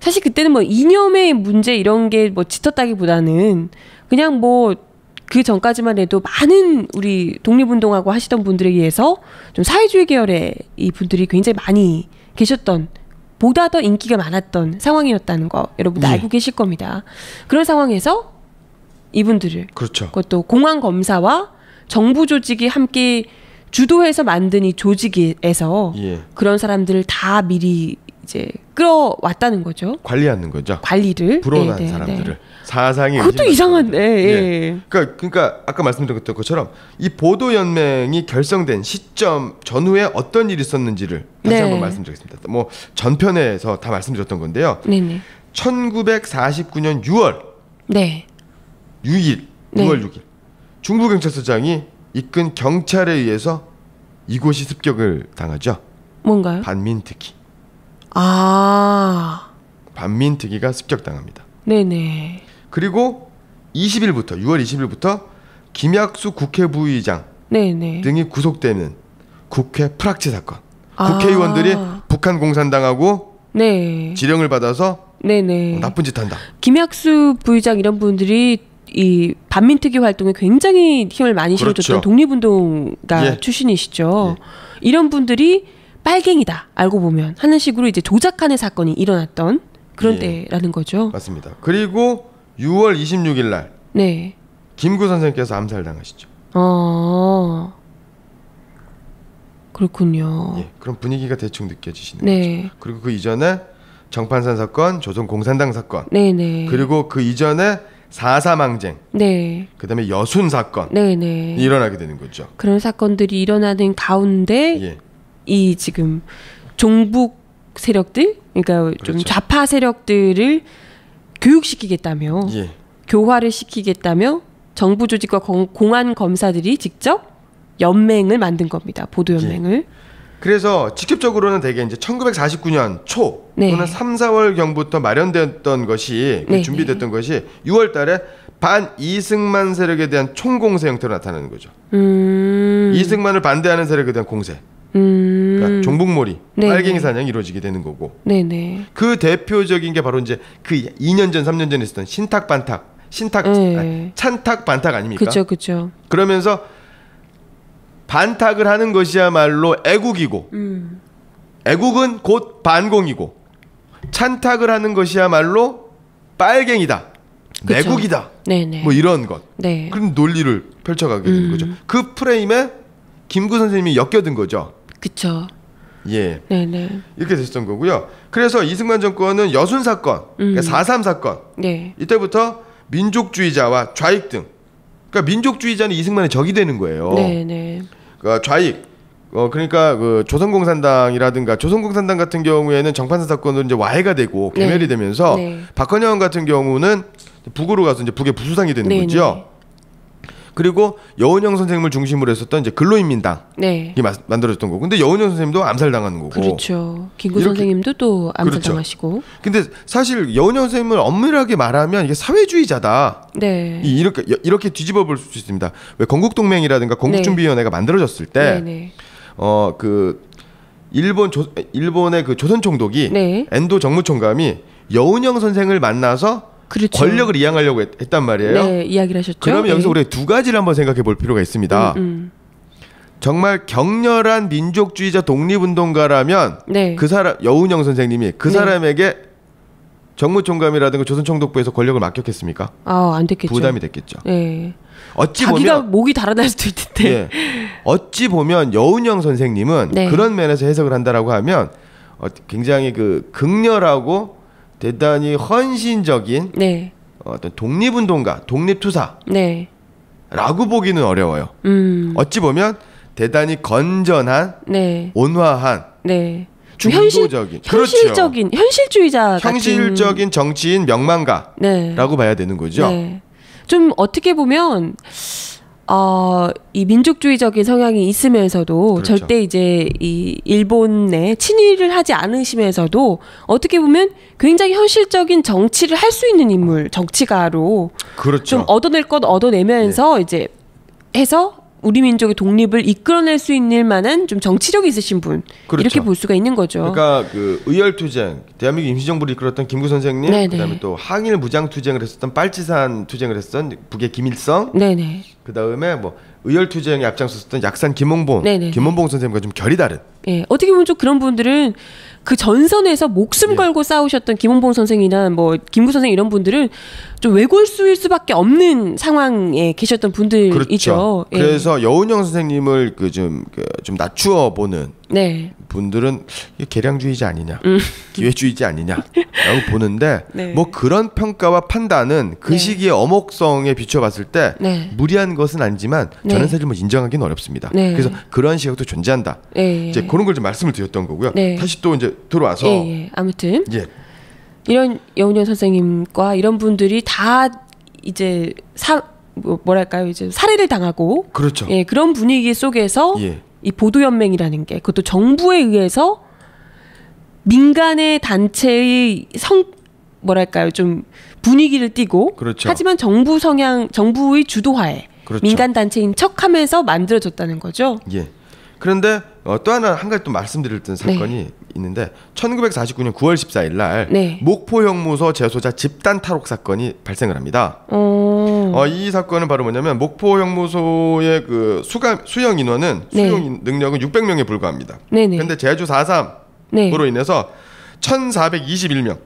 사실 그때는 뭐 이념의 문제 이런 게 뭐 짙었다기보다는 그냥 뭐 그 전까지만 해도 많은 우리 독립운동하고 하시던 분들에 의해서 좀 사회주의 계열의 이 분들이 굉장히 많이 계셨던 보다 더 인기가 많았던 상황이었다는 거 여러분들 예. 알고 계실 겁니다. 그런 상황에서 이분들을 그렇죠. 그것도 공안 검사와 정부 조직이 함께 주도해서 만든 이 조직에서 예. 그런 사람들을 다 미리 이제 끌어왔다는 거죠. 관리하는 거죠. 관리를 불온한 네, 네, 사람들을 네. 사상이 그것도 이상한데. 예. 그러니까 아까 말씀드렸던 것처럼 이 보도연맹이 결성된 시점 전후에 어떤 일이 있었는지를 다시 네. 한번 말씀드리겠습니다. 뭐 전편에서 다 말씀드렸던 건데요. 네네. 1949년 6월 네. 6일 네. 6월 6일 중부경찰서장이 이끈 경찰에 의해서 이곳이 습격을 당하죠. 뭔가요? 반민특위. 반민특위가 습격당합니다. 네네. 그리고 20일부터 6월 20일부터 김약수 국회 부의장 네네. 등이 구속되는 국회 프락치 사건. 국회의원들이 북한 공산당하고 네. 지령을 받아서 네네. 나쁜 짓 한다. 김약수 부의장 이런 분들이 이 반민특위 활동에 굉장히 힘을 많이 실어줬던 그렇죠. 독립운동가 예. 출신이시죠. 이런 분들이 빨갱이다 알고 보면 하는 식으로 이제 조작하는 사건이 일어났던 그런 예. 때라는 거죠. 맞습니다. 그리고 6월 26일 날 네. 김구 선생께서 암살당하시죠. 그렇군요. 예, 그런 분위기가 대충 느껴지시는 네. 거죠. 그리고 그 이전에 정판산 사건, 조선공산당 사건, 네네. 그리고 그 이전에 4.3항쟁, 네. 그다음에 여순 사건 네네. 일어나게 되는 거죠. 그런 사건들이 일어나는 가운데 예, 이 지금 종북 세력들, 그러니까 좀 그렇죠. 좌파 세력들을 교육시키겠다며, 예, 교화를 시키겠다며 정부 조직과 공안 검사들이 직접 연맹을 만든 겁니다. 보도 연맹을. 그래서 직접적으로는 대개 이제 1949년 초 네. 또는 3, 4월 경부터 마련됐던 것이 네, 준비됐던 것이 6월 달에 반 이승만 세력에 대한 총공세 형태로 나타나는 거죠. 이승만을 반대하는 세력에 대한 공세. 그러니까 종북몰이, 네, 빨갱이 네. 사냥이 이루어지게 되는 거고. 네네. 그 대표적인 게 바로 이제 그 2년 전, 3년 전에 있었던 신탁반탁 신탁, 네. 찬탁, 반탁 아닙니까? 그렇죠. 그러면서 반탁을 하는 것이야말로 애국이고, 애국은 곧 반공이고, 찬탁을 하는 것이야말로 빨갱이다, 그쵸. 내국이다. 네네. 뭐 이런 것. 네. 그런 논리를 펼쳐가게 되는 거죠. 그 프레임에 김구 선생님이 엮여든 거죠. 그렇죠. 예. 네네. 이렇게 됐던 거고요. 그래서 이승만 정권은 여순 사건, 그러니까 4.3 사건, 네. 이때부터 민족주의자와 좌익 등, 그러니까 민족주의자는 이승만의 적이 되는 거예요. 네네. 그러니까 좌익, 그러니까 그 조선공산당이라든가 조선공산당 같은 경우에는 정판사 사건으로 이제 와해가 되고 괴멸이 되면서 박헌영 같은 경우는 북으로 가서 이제 북의 부수상이 되는 거죠. 그리고 여운형 선생님을 중심으로 했었던 이제 근로인민당이 만들어졌던 거고, 근데 여운형 선생님도 암살당하는 거고. 그렇죠. 김구 선생님도 또 암살당하시고. 그렇죠. 근데 사실 여운형 선생님을 엄밀하게 말하면 이게 사회주의자다. 네. 이렇게 뒤집어 볼 수 있습니다. 왜 건국동맹이라든가 건국준비위원회가 만들어졌을 때, 그 일본의 그 조선총독이 엔도 정무총감이 여운형 선생을 만나서 그렇죠. 권력을 이양하려고 했단 말이에요. 네, 이야기를 하셨죠. 그러면 여기서 우리가 두 가지를 한번 생각해 볼 필요가 있습니다. 정말 격렬한 민족주의자 독립운동가라면 그 사람 여운형 선생님이 그 사람에게 정무총감이라든가 조선총독부에서 권력을 맡겼겠습니까? 안 됐겠죠. 부담이 됐겠죠. 네. 어찌 자기가 보면 목이 달아날 수도 있는데. 어찌 보면 여운형 선생님은 그런 면에서 해석을 한다라고 하면 굉장히 그 극렬하고 대단히 헌신적인 어떤 독립운동가, 독립투사라고 보기는 어려워요. 어찌 보면 대단히 건전한, 온화한, 좀 중도적인, 현실적인, 현실주의자 같은, 현실적인 정치인 명망가라고 봐야 되는 거죠. 좀 어떻게 보면 이 민족주의적인 성향이 있으면서도 절대 이제 이 일본에 친일을 하지 않으시면서도 어떻게 보면 굉장히 현실적인 정치를 할 수 있는 인물, 정치가로 좀 얻어낼 것 얻어내면서 이제 해서 우리 민족의 독립을 이끌어낼 수 있는 만한 좀 정치력이 있으신 분, 이렇게 볼 수가 있는 거죠. 그러니까 그 의열투쟁, 대한민국 임시정부를 이끌었던 김구 선생님, 그다음에 또 항일 무장투쟁을 했었던 빨치산 투쟁을 했었던 북의 김일성, 그다음에 뭐 의열투쟁에 앞장섰던 약산 김홍봉 선생님과 좀 결이 다른. 어떻게 보면 좀 그런 분들은 그 전선에서 목숨 걸고 싸우셨던 김홍봉 선생이나 뭐 김구 선생 이런 분들은 좀 외골수일 수밖에 없는 상황에 계셨던 분들이죠. 그래서 여운형 선생님을 좀 낮추어 보는 분들은 계량주의자 아니냐, 기회주의자 아니냐라고 보는데 뭐 그런 평가와 판단은 그 시기의 어목성에 비춰봤을 때 무리한 것은 아니지만 저는 사실 뭐 인정하기는 어렵습니다. 그래서 그런 시각도 존재한다. 이제 그런 걸 좀 말씀을 드렸던 거고요. 다시 또 이제 들어와서 아무튼 이런 여운형 선생님과 이런 분들이 다 이제 뭐랄까요, 이제 살해를 당하고 그런 분위기 속에서 이 보도연맹이라는 게 그것도 정부에 의해서 민간의 단체의 뭐랄까요, 좀 분위기를 띠고 하지만 정부의 주도하에 민간 단체인 척하면서 만들어졌다는 거죠. 그런데 또 한 가지 또 말씀드릴 사건이 있는데 1949년 9월 14일 날 목포 형무소 재소자 집단 탈옥 사건이 발생을 합니다. 이 사건은 바로 뭐냐면 목포 형무소의 그 수용 인원은 수용 능력은 600명에 불과합니다. 그런데 제주 4.3으로 인해서 1,421명,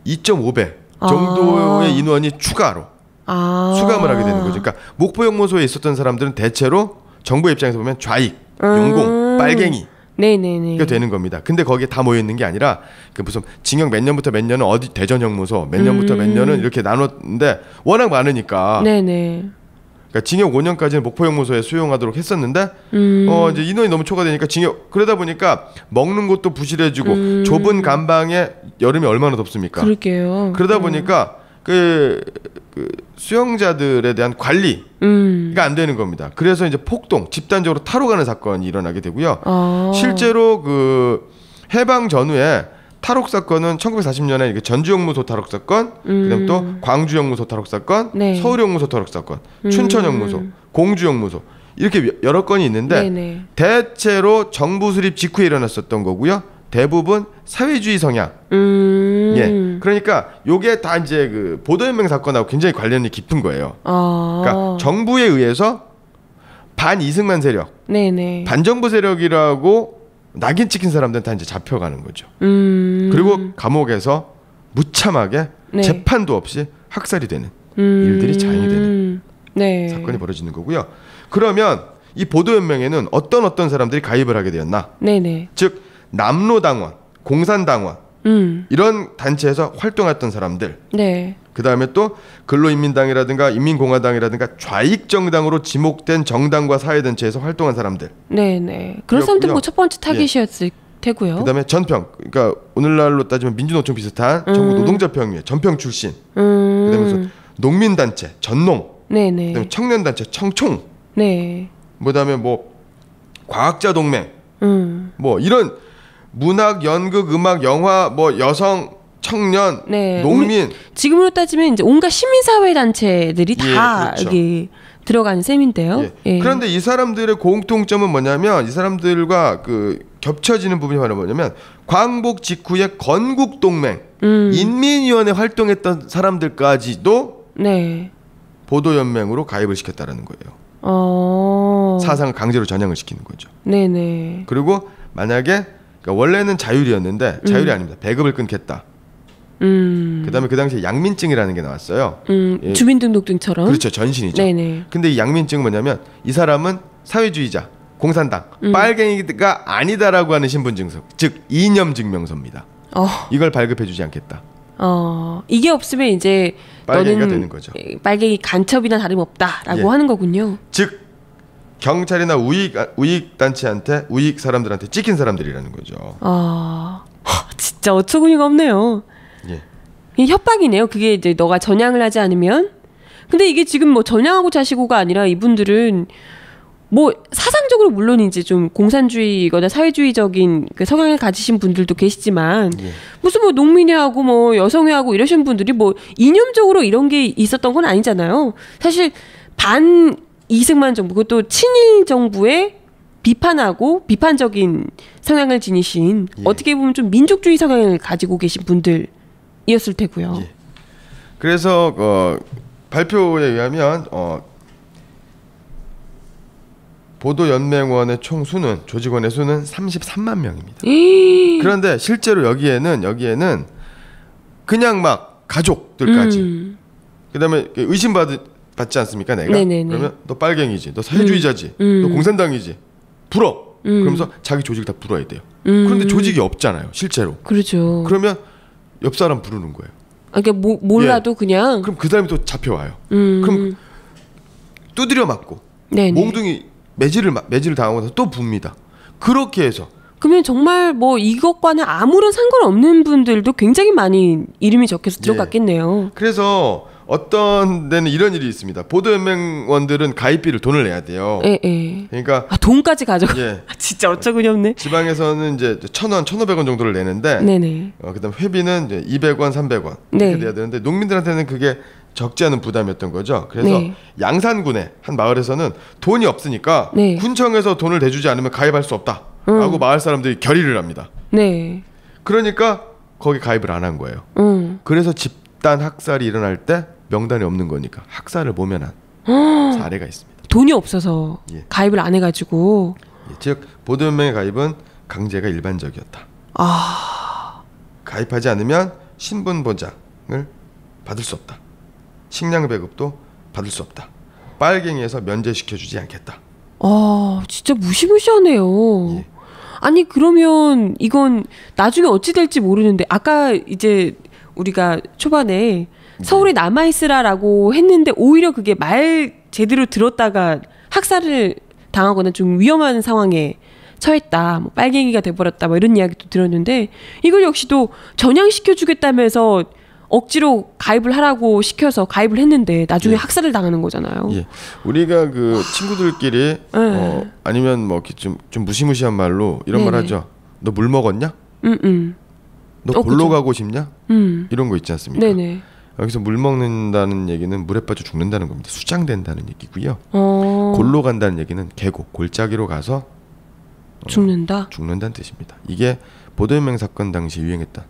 2.5배 정도의 인원이 추가로 수감을 하게 되는 거죠. 그러니까 목포 형무소에 있었던 사람들은 대체로 정부 입장에서 보면 좌익, 용공, 빨갱이 가 되는 겁니다. 근데 거기에 다 모여 있는 게 아니라 그 무슨 징역 몇 년부터 몇 년은 어디 대전 형무소, 몇 년부터 몇 년은 이렇게 나눴는데 워낙 많으니까. 그러니까 징역 5년까지는 목포 형무소에 수용하도록 했었는데 이제 인원이 너무 초과되니까 그러다 보니까 먹는 것도 부실해지고 좁은 감방에 여름이 얼마나 덥습니까? 그러다 보니까 그 수용자들에 대한 관리가 안 되는 겁니다. 그래서 이제 폭동, 집단적으로 탈옥하는 사건이 일어나게 되고요. 실제로 그 해방 전후에 탈옥 사건은 1940년에 전주 형무소 탈옥 사건, 그다음 또 광주 형무소 탈옥 사건, 서울 형무소 탈옥 사건, 춘천 형무소, 공주 형무소 이렇게 여러 건이 있는데 대체로 정부 수립 직후에 일어났었던 거고요. 대부분 사회주의 성향의 예. 그러니까 요게 다 이제 그 보도연맹 사건하고 굉장히 관련이 깊은 거예요. 그러니까 정부에 의해서 반이승만 세력, 네네. 반정부 세력이라고 낙인 찍힌 사람들은 다 이제 잡혀가는 거죠. 그리고 감옥에서 무참하게 네. 재판도 없이 학살이 되는 일들이 자행이 되는 네. 사건이 벌어지는 거고요. 그러면 이 보도연맹에는 어떤 사람들이 가입을 하게 되었나? 네네. 즉 남로당원, 공산당원 이런 단체에서 활동했던 사람들. 네. 그 다음에 또 근로인민당이라든가 인민공화당이라든가 좌익정당으로 지목된 정당과 사회단체에서 활동한 사람들. 네네. 그런 사람들 뭐 첫 번째 타깃이었을 테고요. 그 다음에 전평, 그러니까 오늘날로 따지면 민주노총 비슷한 전국 노동자평의회 전평 출신. 그 다음에 농민단체 전농. 네네. 그 다음에 청년단체 청총. 네. 그 다음에 뭐 과학자동맹. 뭐 이런 문학, 연극, 음악, 영화, 뭐 여성, 청년, 네. 농민. 지금으로 따지면 이제 온갖 시민사회 단체들이 다 그렇죠. 여기 들어가는 셈인데요. 예. 예. 그런데 이 사람들의 공통점은 뭐냐면 이 사람들과 그 겹쳐지는 부분이 바로 뭐냐면 광복 직후에 건국동맹, 인민위원회 활동했던 사람들까지도 네. 보도연맹으로 가입을 시켰다라는 거예요. 사상을 강제로 전향을 시키는 거죠. 네네. 그리고 만약에 그러니까 원래는 자율이었는데 자율이 아닙니다. 배급을 끊겠다. 그다음에 그 당시에 양민증이라는 게 나왔어요. 예. 주민등록증처럼. 그렇죠. 전신이죠. 네네. 근데 이 양민증은 뭐냐면 이 사람은 사회주의자, 공산당, 빨갱이가 아니다라고 하는 신분증서, 즉 이념증명서입니다. 이걸 발급해주지 않겠다. 이게 없으면 이제 빨갱이가 너는 되는 거죠. 빨갱이 간첩이나 다름없다라고 예. 하는 거군요. 즉 경찰이나 우익 단체한테 우익 사람들한테 찍힌 사람들이라는 거죠. 진짜 어처구니가 없네요. 예. 협박이네요. 그게 이제 너가 전향을 하지 않으면. 근데 이게 지금 뭐 전향하고 자시고가 아니라 이분들은 뭐 사상적으로 물론 이제 좀 공산주의거나 사회주의적인 그 성향을 가지신 분들도 계시지만 예. 무슨 뭐 농민회하고 뭐 여성회하고 이러신 분들이 뭐 이념적으로 이런 게 있었던 건 아니잖아요. 사실 반 이승만 정부, 그것도 친일 정부의 비판하고 비판적인 성향을 지니신 예. 어떻게 보면 좀 민족주의 성향을 가지고 계신 분들이었을 테고요. 예. 그래서 발표에 의하면 보도연맹원의 총 수는 조직원의 수는 33만 명입니다. 그런데 실제로 여기에는 그냥 막 가족들까지 그다음에 의심받지 않습니까 내가? 네네네. 그러면 너 빨갱이지, 너 사회주의자지, 너 공산당이지, 불어. 그러면서 자기 조직을 다 불어야 돼요. 그런데 조직이 없잖아요, 실제로. 그렇죠. 그러면 옆 사람 부르는 거예요. 그러니까 몰라도 예. 그냥. 그럼 그 사람이 또 잡혀와요. 그럼 두드려 맞고 네네. 몽둥이 매질을 당하고 나서 또 붑니다. 그렇게 해서. 그러면 정말 뭐 이것과는 아무런 상관없는 분들도 굉장히 많이 이름이 적혀서 들어갔겠네요. 예. 그래서 어떤 데는 이런 일이 있습니다. 보도연맹원들은 가입비를 돈을 내야 돼요. 예. 그러니까 돈까지 가져가. 예. 진짜 어처구니 없네. 지방에서는 이제 1,000원, 1,500원 정도를 내는데, 네네. 그다음 회비는 이제 200원, 300원 이렇게 네. 내야 되는데 농민들한테는 그게 적지 않은 부담이었던 거죠. 그래서 네. 양산군의 한 마을에서는 돈이 없으니까 네. 군청에서 돈을 대주지 않으면 가입할 수 없다라고 마을 사람들이 결의를 합니다. 네. 그러니까 거기 가입을 안 한 거예요. 그래서 집단 학살이 일어날 때 명단이 없는 거니까 학살을 모면한 사례가 있습니다. 돈이 없어서 예. 가입을 안 해가지고. 예, 즉 보도연맹의 가입은 강제가 일반적이었다. 가입하지 않으면 신분 보장을 받을 수 없다. 식량 배급도 받을 수 없다. 빨갱이에서 면제시켜주지 않겠다. 진짜 무시무시하네요. 예. 아니 그러면 이건 나중에 어찌 될지 모르는데 아까 이제 우리가 초반에 서울에 남아있으라라고 했는데 오히려 그게 말 제대로 들었다가 학살을 당하거나 좀 위험한 상황에 처했다. 뭐 빨갱이가 돼버렸다. 뭐 이런 이야기도 들었는데 이걸 역시도 전향시켜주겠다면서 억지로 가입을 하라고 시켜서 가입을 했는데 나중에 예. 학살을 당하는 거잖아요. 예. 우리가 그 친구들끼리 아니면 뭐 좀 무시무시한 말로 이런 네네. 말 하죠. 너 물 먹었냐? 너 골로 그쵸. 가고 싶냐? 이런 거 있지 않습니까? 네네. 여기서 물 먹는다는 얘기는 물에 빠져 죽는다는 겁니다. 수장된다는 얘기고요. 골로 간다는 얘기는 계곡, 골짜기로 가서 죽는다는 뜻입니다. 이게 보도연맹 사건 당시 유행했다.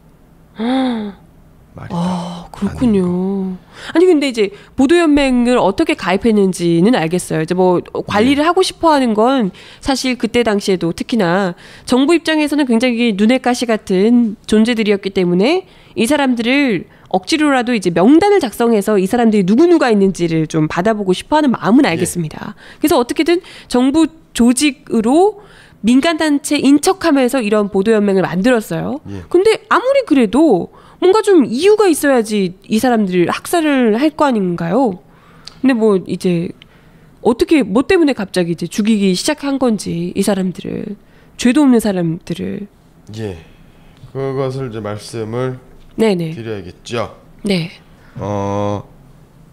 말이다. 아, 그렇군요. 아니 근데 이제 보도연맹을 어떻게 가입했는지는 알겠어요. 이제 뭐 관리를 하고 싶어하는 건 사실 그때 당시에도 특히나 정부 입장에서는 굉장히 눈의 가시 같은 존재들이었기 때문에 이 사람들을 억지로라도 이제 명단을 작성해서 이 사람들이 누구누가 있는지를 좀 받아보고 싶어하는 마음은 알겠습니다. 그래서 어떻게든 정부 조직으로 민간단체 인척하면서 이런 보도연맹을 만들었어요. 근데 아무리 그래도 뭔가 좀 이유가 있어야지 이 사람들을 학살을 할 거 아닌가요? 근데 뭐 이제 어떻게 뭐 때문에 갑자기 이제 죽이기 시작한 건지 이 사람들을 죄도 없는 사람들을 예, 그것을 이제 말씀을 네네. 드려야겠죠. 네.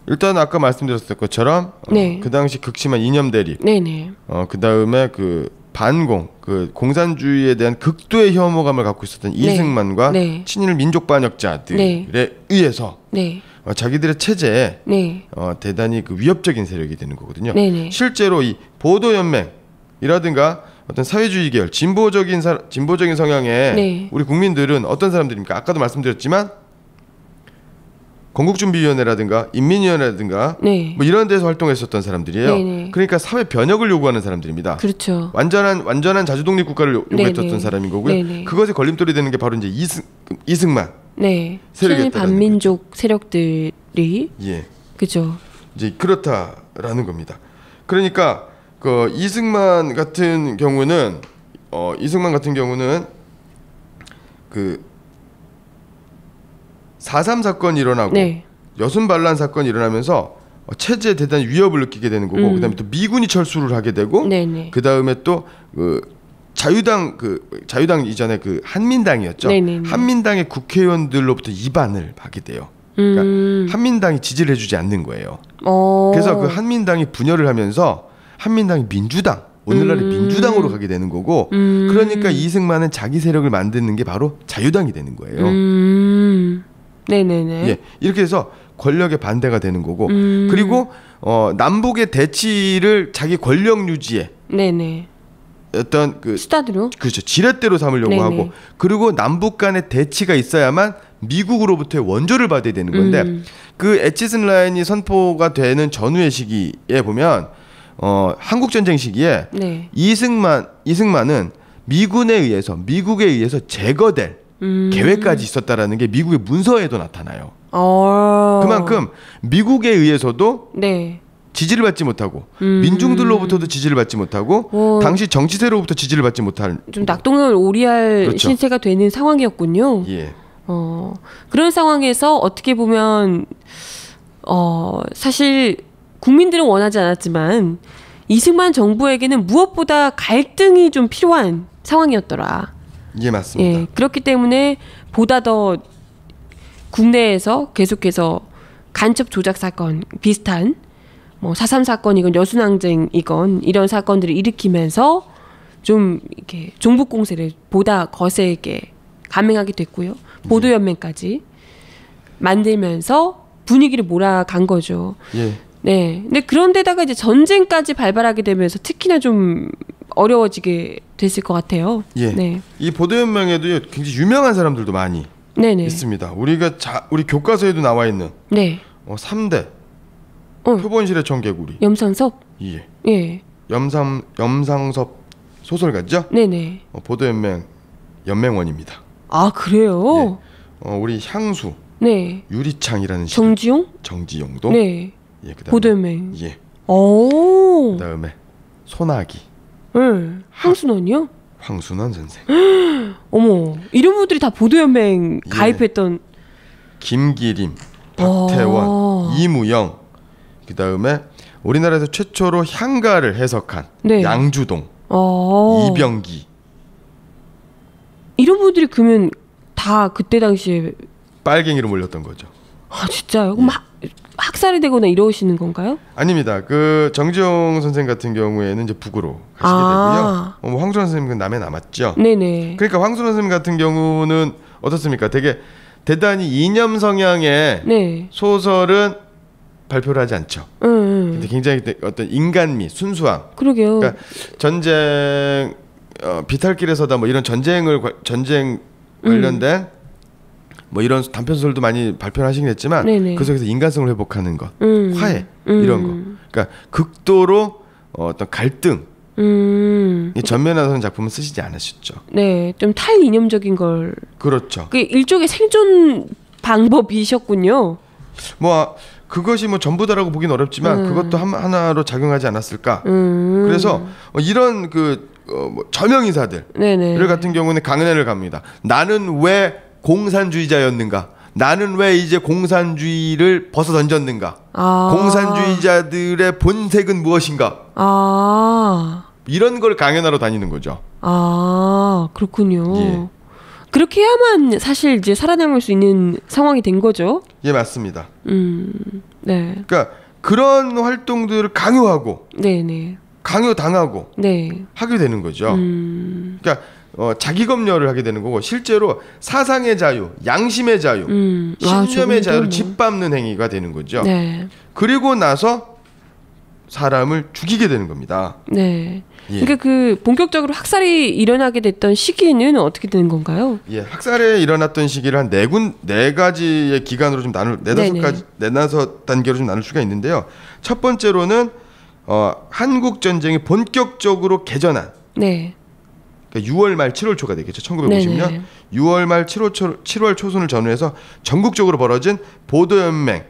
일단 아까 말씀드렸을 것처럼 네. 그 당시 극심한 이념 대립. 네네. 그 다음에 그 반공, 그 공산주의에 대한 극도의 혐오감을 갖고 있었던 이승만과 네. 친일 민족 반역자들에 의해서 네. 자기들의 체제에 네. 대단히 그 위협적인 세력이 되는 거거든요. 네네. 실제로 이 보도연맹이라든가 어떤 사회주의 계열, 진보적인 성향의 네. 우리 국민들은 어떤 사람들입니까? 아까도 말씀드렸지만 건국준비위원회라든가 인민위원회라든가 네. 뭐 이런 데서 활동했었던 사람들이에요. 네네. 그러니까 사회 변혁을 요구하는 사람들입니다. 그렇죠. 완전한 자주독립 국가를 요구했었던 네네. 사람인 거고요. 네네. 그것에 걸림돌이 되는 게 바로 이제 이승만 네. 세력이었다는 친일 반민족 세력들이 예. 그죠. 이제 그렇다라는 겁니다. 그러니까 그 이승만 같은 경우는 그 4.3 사건이 일어나고 네. 여순 반란 사건이 일어나면서 체제에 대단히 위협을 느끼게 되는 거고 그다음에 또 미군이 철수를 하게 되고 네네. 그다음에 또 자유당 이전에 그 한민당이었죠. 네네네. 한민당의 국회의원들로부터 이반을 하게 돼요. 그러니까 한민당이 지지를 해주지 않는 거예요. 그래서 그 한민당이 분열을 하면서 한민당이 민주당, 오늘날의 민주당으로 가게 되는 거고 그러니까 이승만은 자기 세력을 만드는 게 바로 자유당이 되는 거예요. 네네네. 예, 이렇게 해서 권력의 반대가 되는 거고 그리고 남북의 대치를 자기 권력 유지에 네네. 어떤 그 수단으로 그렇죠 지렛대로 삼으려고 네네. 하고 그리고 남북 간의 대치가 있어야만 미국으로부터의 원조를 받아야 되는 건데 그 에치슨 라인이 선포가 되는 전후의 시기에 보면 한국 전쟁 시기에 네. 이승만은 미국에 의해서 제거될 계획까지 있었다라는 게 미국의 문서에도 나타나요. 그만큼 미국에 의해서도 네. 지지를 받지 못하고 민중들로부터도 지지를 받지 못하고 당시 정치세로부터 지지를 받지 못할 좀 낙동을 오리할 그렇죠. 신세가 되는 상황이었군요. 예. 그런 상황에서 어떻게 보면 사실 국민들은 원하지 않았지만 이승만 정부에게는 무엇보다 갈등이 좀 필요한 상황이었더라. 예, 맞습니다. 예, 그렇기 때문에 보다 더 국내에서 계속해서 간첩 조작 사건 비슷한 뭐 4.3 사건이건 여순항쟁이건 이런 사건들을 일으키면서 좀 이렇게 종북 공세를 보다 거세게 감행하게 됐고요. 보도연맹까지 만들면서 분위기를 몰아간 거죠. 예. 네. 근데 그런데다가 이제 전쟁까지 발발하게 되면서 특히나 좀 어려워지게 됐을 것 같아요. 예. 네. 이 보도연맹에도 굉장히 유명한 사람들도 많이 네네. 있습니다. 우리 교과서에도 나와 있는 네. 3대 표본실의 청개구리. 염상섭. 예. 예. 염상섭 소설가죠. 네네. 보도연맹 연맹원입니다. 아 그래요? 예. 우리 향수. 네. 유리창이라는 정지용도. 네. 예. 보도연맹. 예. 오. 그다음에 소나기. 네. 황순원이요? 황순원 선생. 어머, 이런 분들이 다 보도연맹 가입했던. 김기림, 박태원, 이무영. 그다음에 우리나라에서 최초로 향가를 해석한 네. 양주동, 이병기. 이런 분들이 그러면 다 그때 당시에 빨갱이로 몰렸던 거죠. 아 진짜요? 그럼 학살이 되거나 이러시는 건가요? 아닙니다. 그 정지용 선생 같은 경우에는 이제 북으로 가시게 되고요. 황순원 선생님은 남해 남았죠. 네네. 그러니까 황순원 선생님 같은 경우는 어떻습니까? 되게 대단히 이념 성향의 네. 소설은 발표를 하지 않죠. 근데 굉장히 어떤 인간미, 순수함. 그러게요. 그러니까 전쟁 비탈길에서다 뭐 이런 전쟁 관련된 뭐 이런 단편소설도 많이 발표하시긴 했지만 네네. 그 속에서 인간성을 회복하는 것, 화해 이런 거. 그러니까 극도로 어떤 갈등 이 전면에 나서는 작품은 쓰시지 않으셨죠. 네, 좀 탈이념적인 걸. 그렇죠. 그 일종의 생존 방법이셨군요. 뭐 그것이 뭐 전부다라고 보긴 어렵지만 그것도 하나로 작용하지 않았을까. 그래서 이런 뭐 저명 인사들 같은 경우는 강연회를 갑니다. 나는 왜 공산주의자였는가? 나는 왜 이제 공산주의를 벗어 던졌는가? 공산주의자들의 본색은 무엇인가? 이런 걸 강연하러 다니는 거죠. 그렇군요. 예. 그렇게 해야만 사실 이제 살아남을 수 있는 상황이 된 거죠. 예, 맞습니다. 네. 그러니까 그런 활동들을 강요하고, 강요당하고 하게 되는 거죠. 그러니까 자기 검열을 하게 되는 거고 실제로 사상의 자유, 양심의 자유, 신념의 자유를 짓밟는 행위가 되는 거죠. 네. 그리고 나서 사람을 죽이게 되는 겁니다. 네. 그러니까 그 본격적으로 학살이 일어나게 됐던 시기는 어떻게 되는 건가요? 예, 학살에 일어났던 시기를 한 네 가지의 기간으로 좀 네다섯 단계로 좀 나눌 수가 있는데요. 첫 번째로는 한국 전쟁이 본격적으로 개전한. 네. 그러니까 6월 말 7월 초가 되겠죠. 1950년 6월 말 7월 초순을 전후해서 전국적으로 벌어진 보도연맹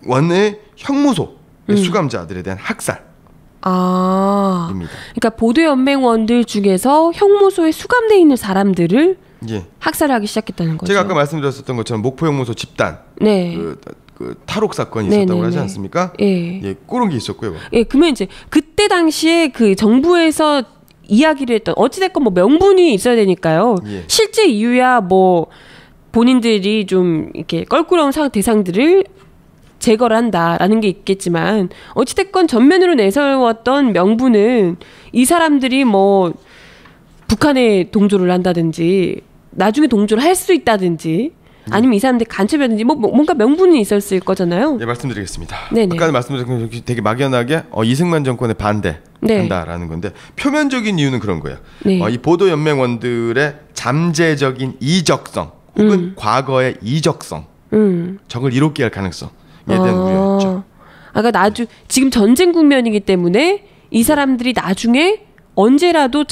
원의 형무소 수감자들에 대한 학살. 그러니까 보도연맹원들 중에서 형무소에 수감돼 있는 사람들을 학살하기 시작했다는 거죠. 제가 아까 말씀드렸었던 것처럼 목포 형무소 집단 그 탈옥 사건이 있었다고 하지 않습니까? 예, 그런 게 있었고요. 예, 그러면 이제 그때 당시에 그 정부에서 이야기를 했던 어찌됐건 뭐 명분이 있어야 되니까요. 실제 이유야 뭐 본인들이 좀 이렇게 껄끄러운 대상들을 제거를 한다라는 게 있겠지만 어찌됐건 전면으로 내세웠던 명분은 이 사람들이 뭐 북한에 동조를 한다든지 나중에 동조를 할 수 있다든지 아니면 이 사람들이 간첩이라든지 뭔가 명분이 있었을 거잖아요. 네, 말씀드리겠습니다. 아까 말씀드린 되게 막연하게 이승만 정권에 반대한다라는 건데 표면적인 이유는 그런 거예요. 이 보도연맹원들의 잠재적인 이적성 혹은 과거의 이적성 적을 이롭게 할 가능성에 대한 우려였죠. 그러니까 지금 전쟁 국면이기 때문에 이 사람들이 나중에 언제라도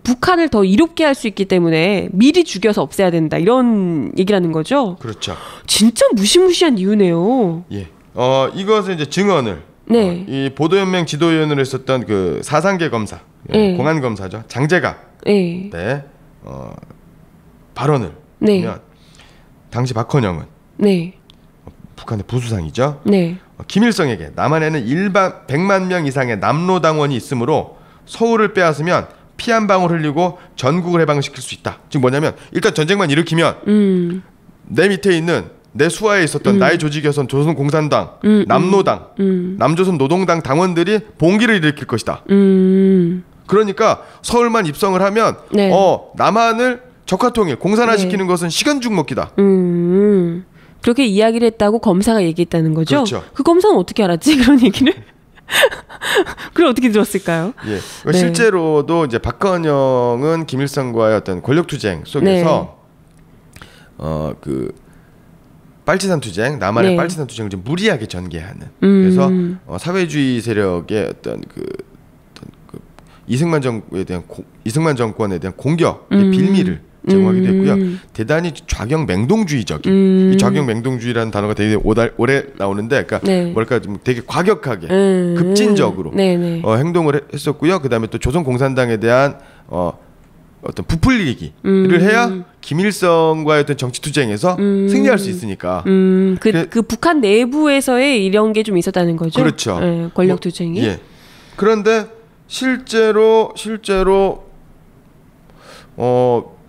북한을 더 이롭게 할 수 있기 때문에 미리 죽여서 없애야 된다 이런 얘기라는 거죠. 그렇죠. 진짜 무시무시한 이유네요. 예. 이것은 이제 증언을 이 보도연맹 지도위원으로 했었던 그 사상계 검사, 공안 검사죠. 장재갑 발언을 보면 당시 박헌영은 북한의 부수상이죠. 김일성에게 남한에는 100만 명 이상의 남로당원이 있으므로 서울을 빼앗으면 피 한 방울 흘리고 전국을 해방시킬 수 있다. 즉 뭐냐면 일단 전쟁만 일으키면 내 밑에 있는 내 수하에 있었던 나의 조직이었던 조선공산당, 남노당, 남조선 노동당 당원들이 봉기를 일으킬 것이다. 그러니까 서울만 입성을 하면 남한을 적화통일, 공산화시키는 것은 시간 죽먹기다. 그렇게 이야기를 했다고 검사가 얘기했다는 거죠? 그렇죠. 그 검사는 어떻게 알았지? 그런 얘기를? 그걸 어떻게 들었을까요? 예. 실제로도 이제 박헌영은 김일성과의 어떤 권력투쟁 속에서 그 빨치산 투쟁, 남한의 빨치산 투쟁을 좀 무리하게 전개하는 그래서 사회주의 세력의 어떤 그 이승만 정권에 대한 공격의 빌미를 제공하기도 했고요. 대단히 좌경맹동주의적인 이 좌경맹동주의라는 단어가 되게 오래 나오는데, 그러니까 뭐랄까 좀 되게 과격하게 급진적으로 행동을 했었고요. 그다음에 또 조선공산당에 대한 어떤 부풀리기를 해야 김일성과의 어떤 정치 투쟁에서 승리할 수 있으니까. 그 북한 내부에서의 이런 게 좀 있었다는 거죠. 그렇죠. 권력 투쟁이. 그런데 실제로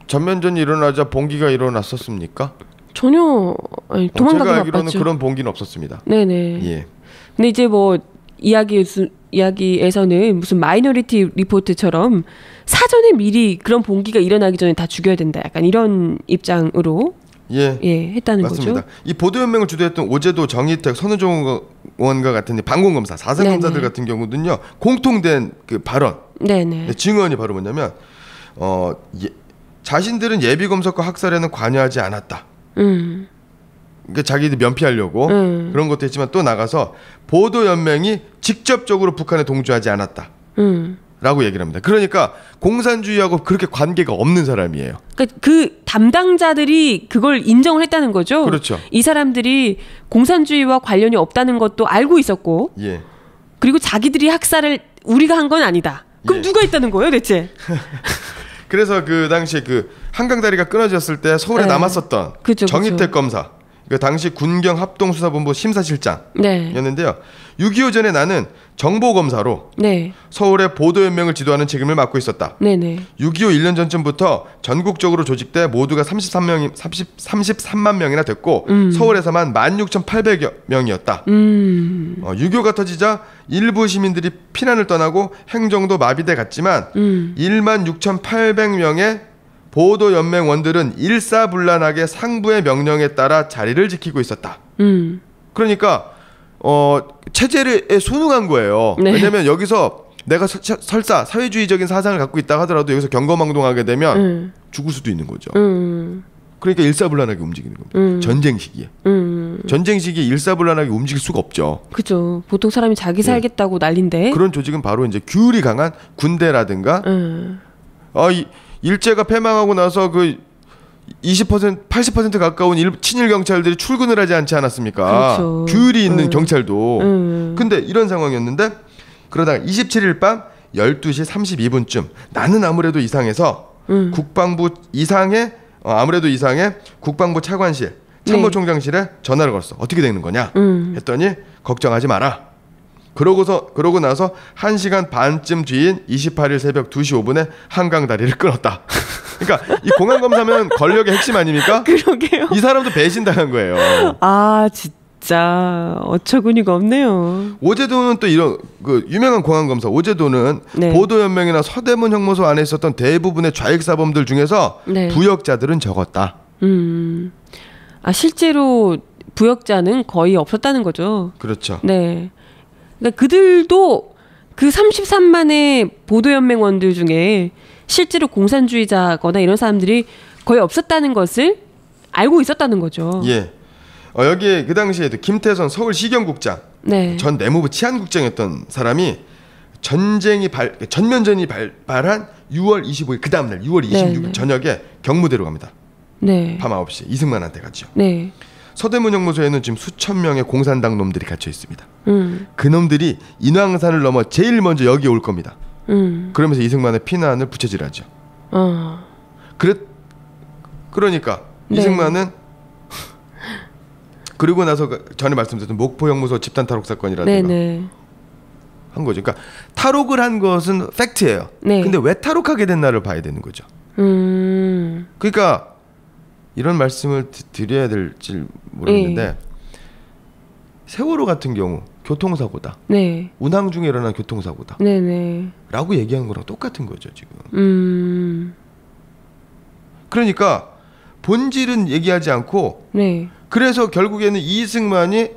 전면전이 일어나자 봉기가 일어났었습니까? 전혀 도망가기 제가 알기로는 바빴죠. 그런 봉기는 없었습니다. 네네. 근데 이제 뭐 이야기에서는 무슨 마이너리티 리포트처럼 사전에 미리 그런 봉기가 일어나기 전에 다 죽여야 된다. 약간 이런 입장으로 했다는 맞습니다. 거죠. 이 보도연맹을 주도했던 오제도, 정의택, 선우정원과 같은 방공검사, 사상검사들 같은 경우는요 공통된 그 발언, 증언이 바로 뭐냐면 자신들은 예비 검사과 학살에는 관여하지 않았다. 그러니까 자기들 면피하려고 그런 것도 있지만 또 나가서 보도연맹이 직접적으로 북한에 동조하지 않았다. 라고 얘기를 합니다. 그러니까 공산주의하고 그렇게 관계가 없는 사람이에요. 그러니까 그 담당자들이 그걸 인정을 했다는 거죠. 그렇죠. 이 사람들이 공산주의와 관련이 없다는 것도 알고 있었고, 예. 그리고 자기들이 학살을 우리가 한 건 아니다. 그럼 누가 있다는 거예요, 대체? 그래서 그 당시에 그 한강다리가 끊어졌을 때 서울에 남았었던 그쵸, 정희택 검사, 그 당시 군경 합동수사본부 심사실장이었는데요. 6.25 전에 나는 정보검사로 서울의 보도연맹을 지도하는 책임을 맡고 있었다. 6.25 1년 전쯤부터 전국적으로 조직돼 모두가 33만 명이나 됐고 서울에서만 16,800명이었다. 6.25가 터지자 일부 시민들이 피난을 떠나고 행정도 마비돼 갔지만 16,800명의 보도연맹원들은 일사불란하게 상부의 명령에 따라 자리를 지키고 있었다. 그러니까 체제에 순응한 거예요. 왜냐하면 여기서 내가 설사 사회주의적인 사상을 갖고 있다 하더라도 여기서 경거망동하게 되면 죽을 수도 있는 거죠. 그러니까 일사불란하게 움직이는 겁니다. 전쟁 시기에. 전쟁 시기에 일사불란하게 움직일 수가 없죠. 그죠. 보통 사람이 자기 살겠다고 난린데. 그런 조직은 바로 이제 규율이 강한 군대라든가 일제가 패망하고 나서 그 20%, 80% 가까운 친일 경찰들이 출근을 하지 않지 않았습니까? 그렇죠. 규율이 있는 경찰도. 근데 이런 상황이었는데 그러다가 27일 밤 12시 32분쯤 나는 아무래도 이상해서 국방부 이상의 국방부 차관실 참모총장실에 전화를 걸었어. 어떻게 되는 거냐? 했더니 걱정하지 마라. 그러고 나서 1시간 반쯤 뒤인 28일 새벽 2시 5분에 한강다리를 끊었다. 그러니까 이 공안검사면 권력의 핵심 아닙니까? 그러게요. 이 사람도 배신당한 거예요. 아 진짜 어처구니가 없네요. 오제도는 또 이런 그 유명한 공안검사 오제도는 보도연맹이나 서대문 형무소 안에 있었던 대부분의 좌익사범들 중에서 부역자들은 적었다. 아 실제로 부역자는 거의 없었다는 거죠. 그렇죠. 네. 그러니까 그들도 그 33만의 보도연맹원들 중에 실제로 공산주의자거나 이런 사람들이 거의 없었다는 것을 알고 있었다는 거죠. 예. 여기에 그 당시에도 김태선 서울시경국장, 전 내무부 치안국장이었던 사람이 전면전이 발발한 6월 25일 그 다음날 6월 26일 저녁에 경무대로 갑니다. 밤 9시 이승만한테 갔죠. 서대문 형무소에는 지금 수천 명의 공산당 놈들이 갇혀 있습니다. 그 놈들이 인왕산을 넘어 제일 먼저 여기에 올 겁니다. 그러면서 이승만의 피난을 부채질하죠. 그러니까 이승만은 그리고 나서 전에 말씀드렸던 목포 형무소 집단 탈옥 사건이라든가 한 거죠. 그러니까 탈옥을 한 것은 팩트예요. 근데 왜 탈옥하게 됐나를 봐야 되는 거죠. 그러니까 이런 말씀을 드려야 될지 모르겠는데 세월호 같은 경우 교통사고다. 운항 중에 일어난 교통사고다. 라고 얘기하는 거랑 똑같은 거죠 지금. 그러니까 본질은 얘기하지 않고 그래서 결국에는 이승만이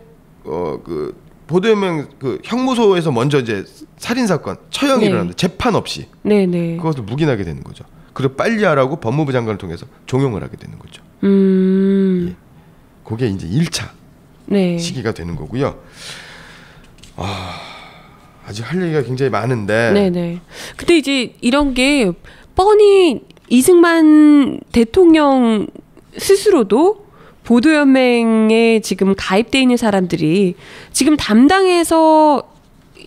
그 보도연맹 그 형무소에서 먼저 이제 살인사건 처형이 일어났는데 재판 없이 그것을 묵인하게 되는 거죠. 그리고 빨리 하라고 법무부 장관을 통해서 종용을 하게 되는 거죠. 예. 그게 이제 1차 시기가 되는 거고요. 아직 할 얘기가 굉장히 많은데. 근데 이제 이런 게 뻔히 이승만 대통령 스스로도 보도연맹에 지금 가입돼 있는 사람들이 지금 담당해서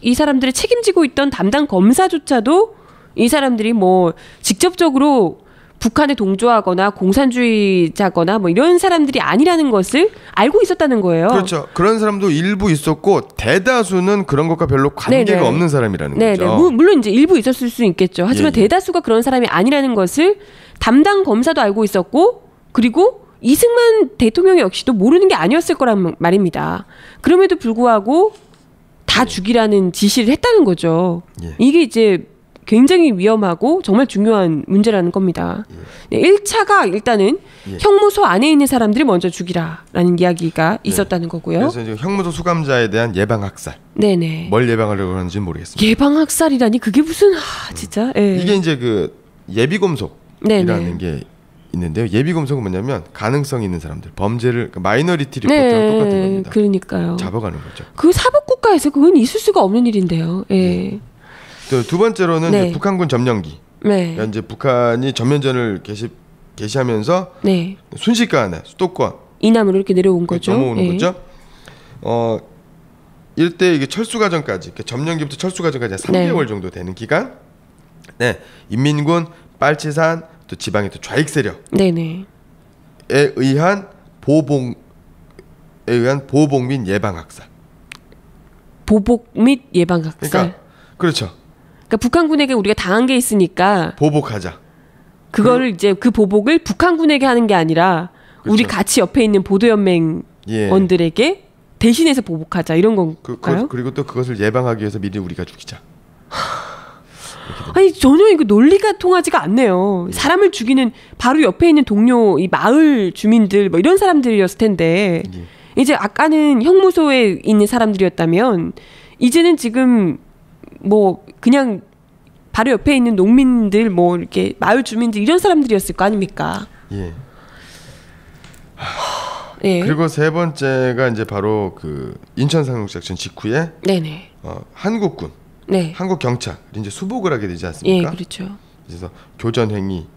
이 사람들을 책임지고 있던 담당 검사조차도 이 사람들이 뭐 직접적으로 북한에 동조하거나 공산주의자거나 뭐 이런 사람들이 아니라는 것을 알고 있었다는 거예요. 그렇죠. 그런 사람도 일부 있었고 대다수는 그런 것과 별로 관계가 없는 사람이라는 거죠. 물론 이제 일부 있었을 수 있겠죠. 하지만 대다수가 그런 사람이 아니라는 것을 담당 검사도 알고 있었고 그리고 이승만 대통령 역시도 모르는 게 아니었을 거란 말입니다. 그럼에도 불구하고 다 죽이라는 지시를 했다는 거죠. 이게 이제 굉장히 위험하고 정말 중요한 문제라는 겁니다. 1차가 일단은 형무소 안에 있는 사람들이 먼저 죽이라라는 이야기가 있었다는 거고요. 그래서 이제 형무소 수감자에 대한 예방학살. 뭘 예방하려고 하는지는 모르겠습니다. 예방학살이라니 그게 무슨 진짜. 이게 이제 그 예비검속이라는 게 있는데요. 예비 검소가 뭐냐면 가능성 있는 사람들, 범죄를 마이너리티 리포트랑 똑같은 겁니다. 그러니까요. 잡아가는 거죠. 그 사법 국가에서 그건 있을 수가 없는 일인데요. 예. 또 두 번째로는 네. 이제 북한군 점령기. 네. 그러니까 이제 북한이 전면전을 개시하면서 네. 순식간에 수도권 이남으로 이렇게 내려온 거죠. 넘어오는 예. 거죠. 일대 이게 철수 과정까지, 그러니까 점령기부터 철수 과정까지 3개월 정도 되는 기간. 네, 인민군, 빨치산, 또 지방의 또 좌익 세력에 네네. 의한 보복 및 예방 학살. 보복 및 예방 학살. 그러니까 그렇죠. 그러니까 북한군에게 우리가 당한 게 있으니까 보복하자. 그거를 이제 그 보복을 북한군에게 하는 게 아니라 그렇죠. 우리 같이 옆에 있는 보도연맹원들에게 대신해서 보복하자 이런 건가요? 그리고 또 그것을 예방하기 위해서 미리 우리가 죽이자. 아니 전혀 이거 논리가 통하지가 않네요. 사람을 죽이는 바로 옆에 있는 동료 이 마을 주민들 뭐 이런 사람들이었을 텐데 이제 아까는 형무소에 있는 사람들이었다면 이제는 지금 뭐 그냥 바로 옆에 있는 농민들 뭐 이렇게 마을 주민들 이런 사람들이었을 거 아닙니까? 예. 예. 그리고 세 번째가 이제 바로 그 인천 상륙작전 직후에 네네. 한국군, 네. 한국 경찰이 이제 수복을 하게 되지 않습니까? 예, 그렇죠. 그래서 교전 행위,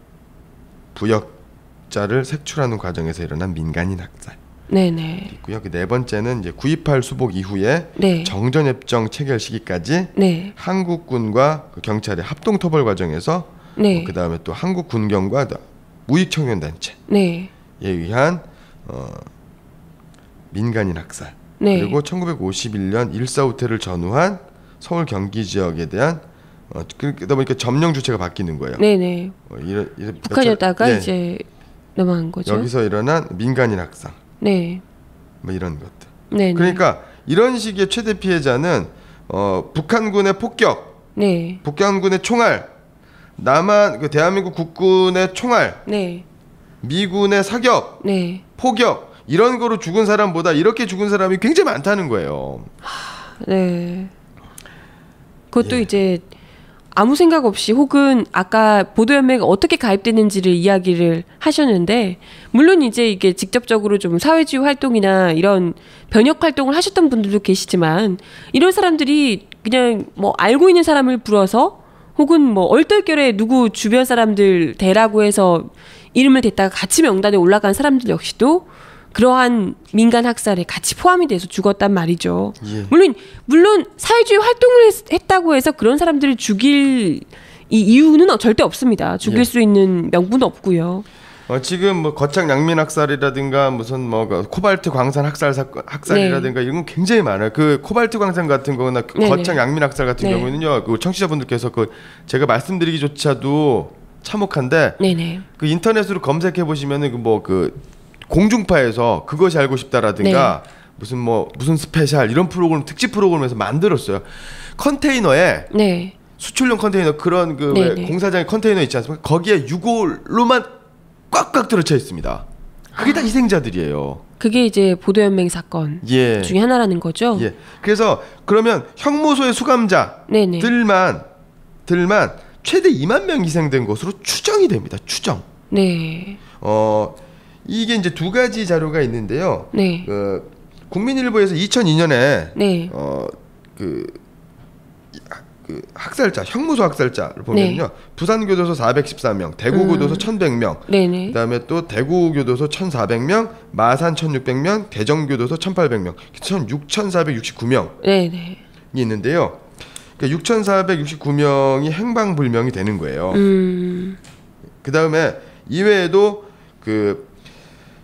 부역자를 색출하는 과정에서 일어난 민간인 학살. 네네. 있고요. 그 네 번째는 이제 9.28 수복 이후에 네. 정전협정 체결 시기까지 네. 한국군과 그 경찰의 합동 토벌 과정에서 네. 그 다음에 또 한국군경과 무익 청년 단체에 네. 의한 민간인 학살. 네. 그리고 1951년 일사후퇴를 전후한 서울 경기 지역에 대한 그러다 보니까 점령 주체가 바뀌는 거예요. 네네. 북한이었다가 예. 이제 넘어간 거죠. 여기서 일어난 민간인 학살. 네. 뭐 이런 것들. 네. 그러니까 이런 식의 최대 피해자는 북한군의 폭격, 네. 북한군의 총알, 남한 그 대한민국 국군의 총알, 네. 미군의 사격, 네. 포격 이런 거로 죽은 사람보다 이렇게 죽은 사람이 굉장히 많다는 거예요. 네. 그것도 이제 아무 생각 없이 혹은 아까 보도연맹이 어떻게 가입됐는지를 이야기를 하셨는데 물론 이제 이게 직접적으로 좀 사회주의 활동이나 이런 변혁 활동을 하셨던 분들도 계시지만 이런 사람들이 그냥 뭐 알고 있는 사람을 불러서 혹은 뭐 얼떨결에 누구 주변 사람들 대라고 해서 이름을 댔다가 같이 명단에 올라간 사람들 역시도 그러한 민간 학살에 같이 포함이 돼서 죽었단 말이죠. 예. 물론 사회주의 활동을 했다고 해서 그런 사람들을 죽일 이 이유는 절대 없습니다. 죽일 예. 수 있는 명분은 없고요. 지금 뭐 거창 양민 학살이라든가 무슨 뭐 코발트 광산 학살이라든가 이런 건 굉장히 많아요. 그 코발트 광산 같은 거나 거창 양민 학살 같은 경우에는요. 그 청취자분들께서 그 제가 말씀드리기조차도 참혹한데 네네. 그 인터넷으로 검색해 보시면은 그 공중파에서 그것이 알고 싶다라든가 무슨 스페셜 이런 프로그램 특집 프로그램에서 만들었어요. 컨테이너에 수출용 컨테이너 그런 그 공사장에 컨테이너 있지 않습니까? 거기에 유골로만 꽉꽉 들어차 있습니다. 그게 다 희생자들이에요. 그게 이제 보도연맹 사건 중에 하나라는 거죠. 예. 그래서 그러면 형무소의 수감자들만 최대 2만 명 희생된 것으로 추정이 됩니다. 추정. 네. 이게 이제 두 가지 자료가 있는데요. 국민일보에서 2002년에 그 학살자, 형무소 학살자를 보면요. 부산교도소 414명, 대구교도소 1,100명, 그다음에 또 대구교도소 1,400명, 마산 1,600명, 대전교도소 1,800명, 6,469명이 있는데요. 그러니까 6,469명이 행방불명이 되는 거예요. 그다음에 이외에도 그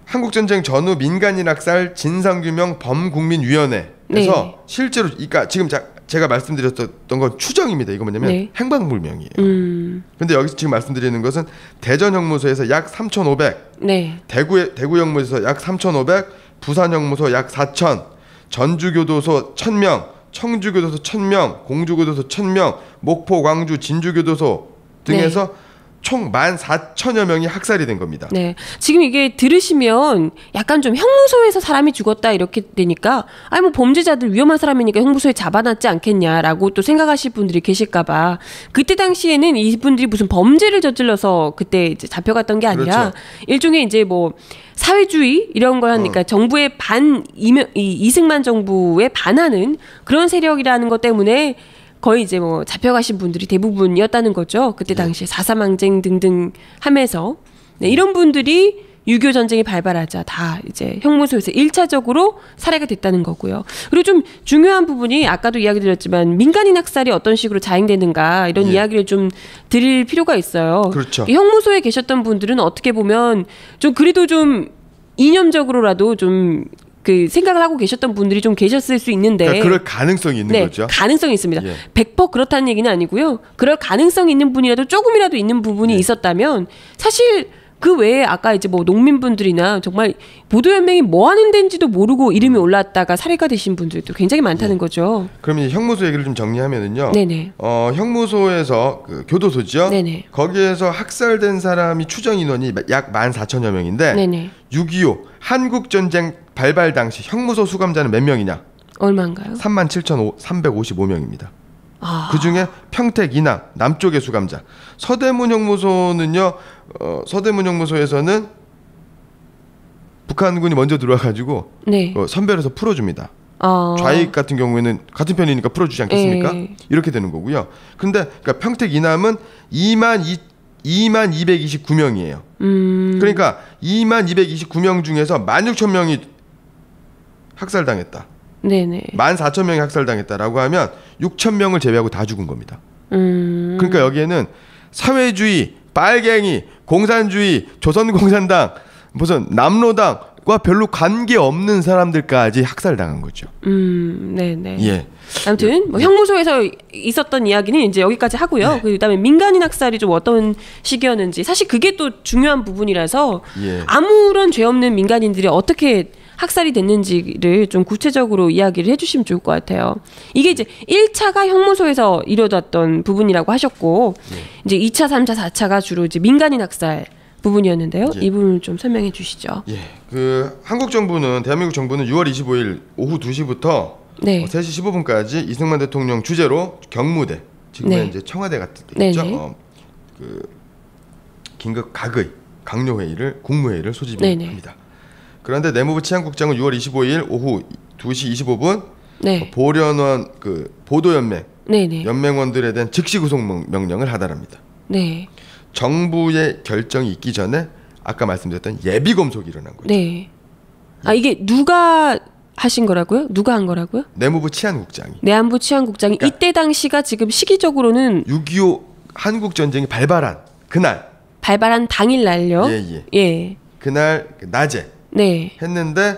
한국전쟁 전후 민간인 학살 진상규명 범국민위원회에서 실제로 그러니까 지금 제가 말씀드렸던 건 추정입니다. 이거 뭐냐면 행방불명이에요. 근데 여기서 지금 말씀드리는 것은 대전 형무소에서 약 3,500, 대구 형무소에서 약 3,500, 부산 형무소 약 4,000, 전주교도소 1,000명, 청주교도소 1,000명, 공주교도소 1,000명, 목포, 광주, 진주교도소 등에서 총 14,000여 명이 학살이 된 겁니다. 네. 지금 이게 들으시면 약간 좀 형무소에서 사람이 죽었다 이렇게 되니까 아니 뭐 범죄자들 위험한 사람이니까 형무소에 잡아놨지 않겠냐라고 또 생각하실 분들이 계실까봐 그때 당시에는 이분들이 무슨 범죄를 저질러서 그때 이제 잡혀갔던 게 아니라 그렇죠. 일종의 이제 뭐 사회주의 이런 걸 하니까 정부의 이승만 정부에 반하는 그런 세력이라는 것 때문에 거의 이제 뭐 잡혀가신 분들이 대부분이었다는 거죠. 그때 당시에 4.3 항쟁 등등 하면서 네, 이런 분들이 6.25 전쟁이 발발하자 다 이제 형무소에서 1차적으로 살해가 됐다는 거고요. 그리고 좀 중요한 부분이 아까도 이야기 드렸지만 민간인 학살이 어떤 식으로 자행되는가 이런 이야기를 좀 드릴 필요가 있어요. 그렇죠. 형무소에 계셨던 분들은 어떻게 보면 좀 그래도 좀 이념적으로라도 좀 그 생각을 하고 계셨던 분들이 좀 계셨을 수 있는데 그러니까 그럴 가능성이 있는 거죠. 가능성이 있습니다. 예. 100% 그렇다는 얘기는 아니고요. 그럴 가능성이 있는 분이라도 조금이라도 있는 부분이 있었다면 사실 그 외에 아까 이제 뭐 농민분들이나 정말 보도연맹이 뭐 하는 데인지도 모르고 이름이 올랐다가 살해가 되신 분들도 굉장히 많다는 거죠. 그럼 이제 형무소 얘기를 좀 정리하면은요. 네네. 형무소에서 그 교도소죠. 네네. 거기에서 학살된 사람이 추정 인원이 약 14,000여 명인데 네네. 6.25 한국전쟁 발발 당시 형무소 수감자는 몇 명이냐? 얼마인가요? 37,355명입니다. 그중에 평택, 이남, 남쪽의 수감자. 서대문 형무소는요. 서대문 형무소에서는 북한군이 먼저 들어와가지고 네. 선별해서 풀어줍니다. 좌익 같은 경우에는 같은 편이니까 풀어주지 않겠습니까? 이렇게 되는 거고요. 근데 그러니까 평택, 이남은 2229명이에요. 그러니까 2229명 중에서 16,000명이 학살당했다. 네네. 14,000명이 학살당했다라고 하면 6,000명을 제외하고 다 죽은 겁니다. 그러니까 여기에는 사회주의, 빨갱이, 공산주의, 조선공산당, 무슨 남로당과 별로 관계 없는 사람들까지 학살당한 거죠. 네네. 예. 아무튼 뭐 형무소에서 있었던 이야기는 이제 여기까지 하고요. 네. 그다음에 민간인 학살이 좀 어떤 시기였는지 사실 그게 또 중요한 부분이라서 아무런 죄 없는 민간인들이 어떻게 학살이 됐는지를 좀 구체적으로 이야기를 해주시면 좋을 것 같아요. 이게 이제 1차가 형무소에서 이뤄졌던 부분이라고 하셨고 이제 2차, 3차, 4차가 주로 이제 민간인 학살 부분이었는데요. 이 부분을 좀 설명해 주시죠. 예. 그 대한민국 정부는 6월 25일 오후 2시부터 3시 15분까지 이승만 대통령 주재로 경무대, 지금은 이제 청와대 같은 데있죠. 그 긴급 강요 회의를 국무회의를 소집합니다. 그런데 내무부 치안국장은 6월 25일 오후 2시 25분 보련원 그 보도연맹 연맹원들에 대한 즉시 구속 명령을 하달합니다. 네. 정부의 결정이 있기 전에 아까 말씀드렸던 예비 검속이 일어난 거죠. 네. 아 이게 누가 하신 거라고요? 누가 한 거라고요? 내무부 치안국장이. 내안부 치안국장이 그러니까 이때 당시가 지금 시기적으로는 6.25 한국 전쟁이 발발한 그날. 발발한 당일 날요. 예. 그날 낮에. 했는데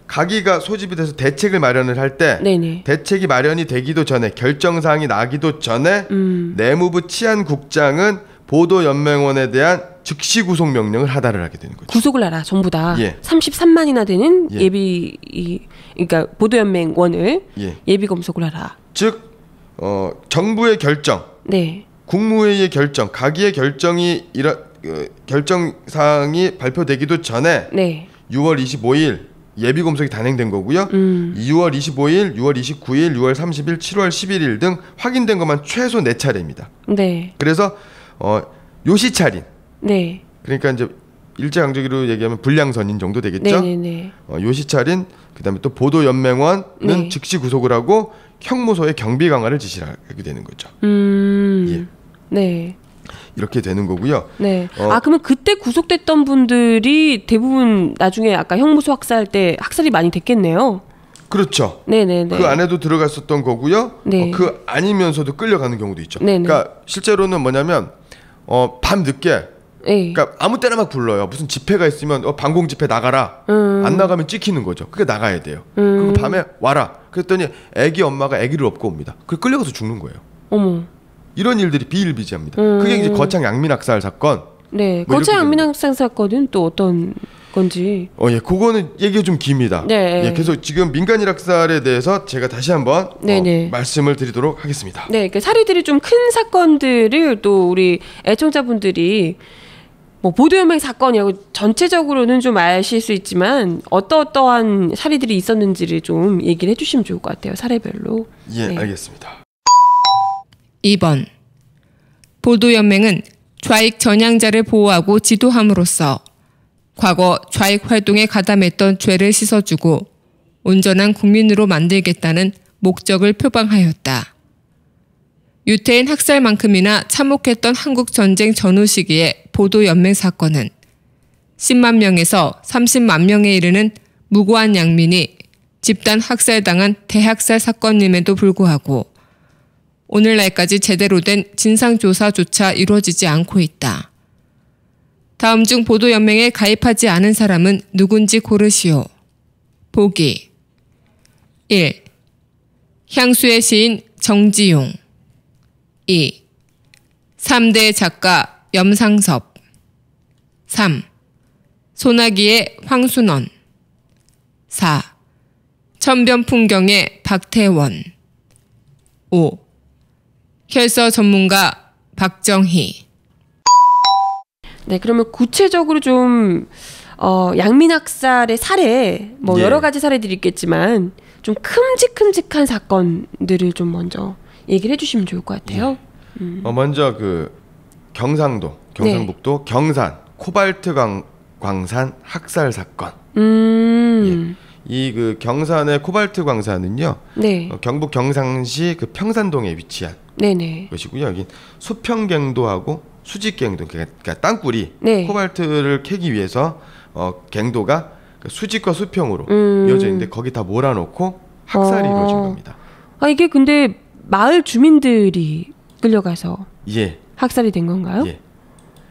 가기가 소집이 돼서 대책을 마련을 할 때 대책이 마련이 되기도 전에 결정사항이 나기도 전에 내무부 치안국장은 보도연맹원에 대한 즉시 구속 명령을 하달을 하게 되는 거죠. 구속을 하라 전부 다 33만이나 되는 그러니까 보도연맹원을 예비 검속을 하라. 즉 정부의 결정, 국무회의의 결정, 가기의 결정사항이 발표되기도 전에 6월 25일 예비 검속이 단행된 거고요. 6월 25일, 6월 29일, 6월 30일, 7월 11일 등 확인된 것만 최소 4차례입니다. 그래서 요시차린. 그러니까 이제 일제강점기로 얘기하면 불량선인 정도 되겠죠. 요시차린, 그다음에 또 보도연맹원은 즉시 구속을 하고 형무소의 경비 강화를 지시를 하게 되는 거죠. 이렇게 되는 거고요. 그러면 그때 구속됐던 분들이 대부분 나중에 아까 형무소 학살 때 학살이 많이 됐겠네요. 그렇죠. 그 안에도 들어갔었던 거고요. 그 아니면서도 끌려가는 경우도 있죠. 그러니까 실제로는 뭐냐면 밤 늦게 그러니까 아무 때나 막 불러요. 무슨 집회가 있으면 방공 집회 나가라. 안 나가면 찍히는 거죠. 그게 나가야 돼요. 그리고 밤에 와라. 그랬더니 애기 엄마가 아기를 업고 옵니다. 그 끌려가서 죽는 거예요. 어머. 이런 일들이 비일비재합니다. 그게 이제 거창 양민학살 사건. 거창 양민학살 사건은 또 어떤 건지. 예, 그거는 얘기가 좀 깁니다. 네. 예, 그래서 지금 민간 일학살에 대해서 제가 다시 한번 말씀을 드리도록 하겠습니다. 네, 그러니까 사례들이 좀 큰 사건들을 또 우리 애청자분들이 뭐 보도연맹 사건이라고 전체적으로는 좀 아실 수 있지만 어떠한 사례들이 있었는지를 좀 얘기를 해주시면 좋을 것 같아요. 사례별로. 예, 네. 알겠습니다. 2번. 보도연맹은 좌익 전향자를 보호하고 지도함으로써 과거 좌익 활동에 가담했던 죄를 씻어주고 온전한 국민으로 만들겠다는 목적을 표방하였다. 유태인 학살만큼이나 참혹했던 한국 전쟁 전후 시기의 보도연맹 사건은 10만 명에서 30만 명에 이르는 무고한 양민이 집단 학살당한 대학살 사건임에도 불구하고 오늘날까지 제대로 된 진상조사조차 이루어지지 않고 있다. 다음 중 보도연맹에 가입하지 않은 사람은 누군지 고르시오. 보기 1. 향수의 시인 정지용 2. 3대 작가 염상섭 3. 소나기의 황순원 4. 천변풍경의 박태원 5. 혈서 전문가 박정희. 네, 그러면 구체적으로 좀 양민학살의 사례 뭐 여러 가지 사례들이 있겠지만 좀 큼직큼직한 사건들을 좀 먼저 얘기를 해주시면 좋을 것 같아요. 먼저 그 경상북도 경산 코발트 광산 학살 사건. 이 그 경산의 코발트 광산은요. 경북 경상시 그 평산동에 위치한 것이고요. 여기 수평갱도하고 수직갱도, 그러니까 땅굴이 코발트를 캐기 위해서 갱도가 수직과 수평으로 이어져 있는데 거기 다 몰아놓고 학살이 이루어진 겁니다. 이게 근데 마을 주민들이 끌려가서 학살이 된 건가요?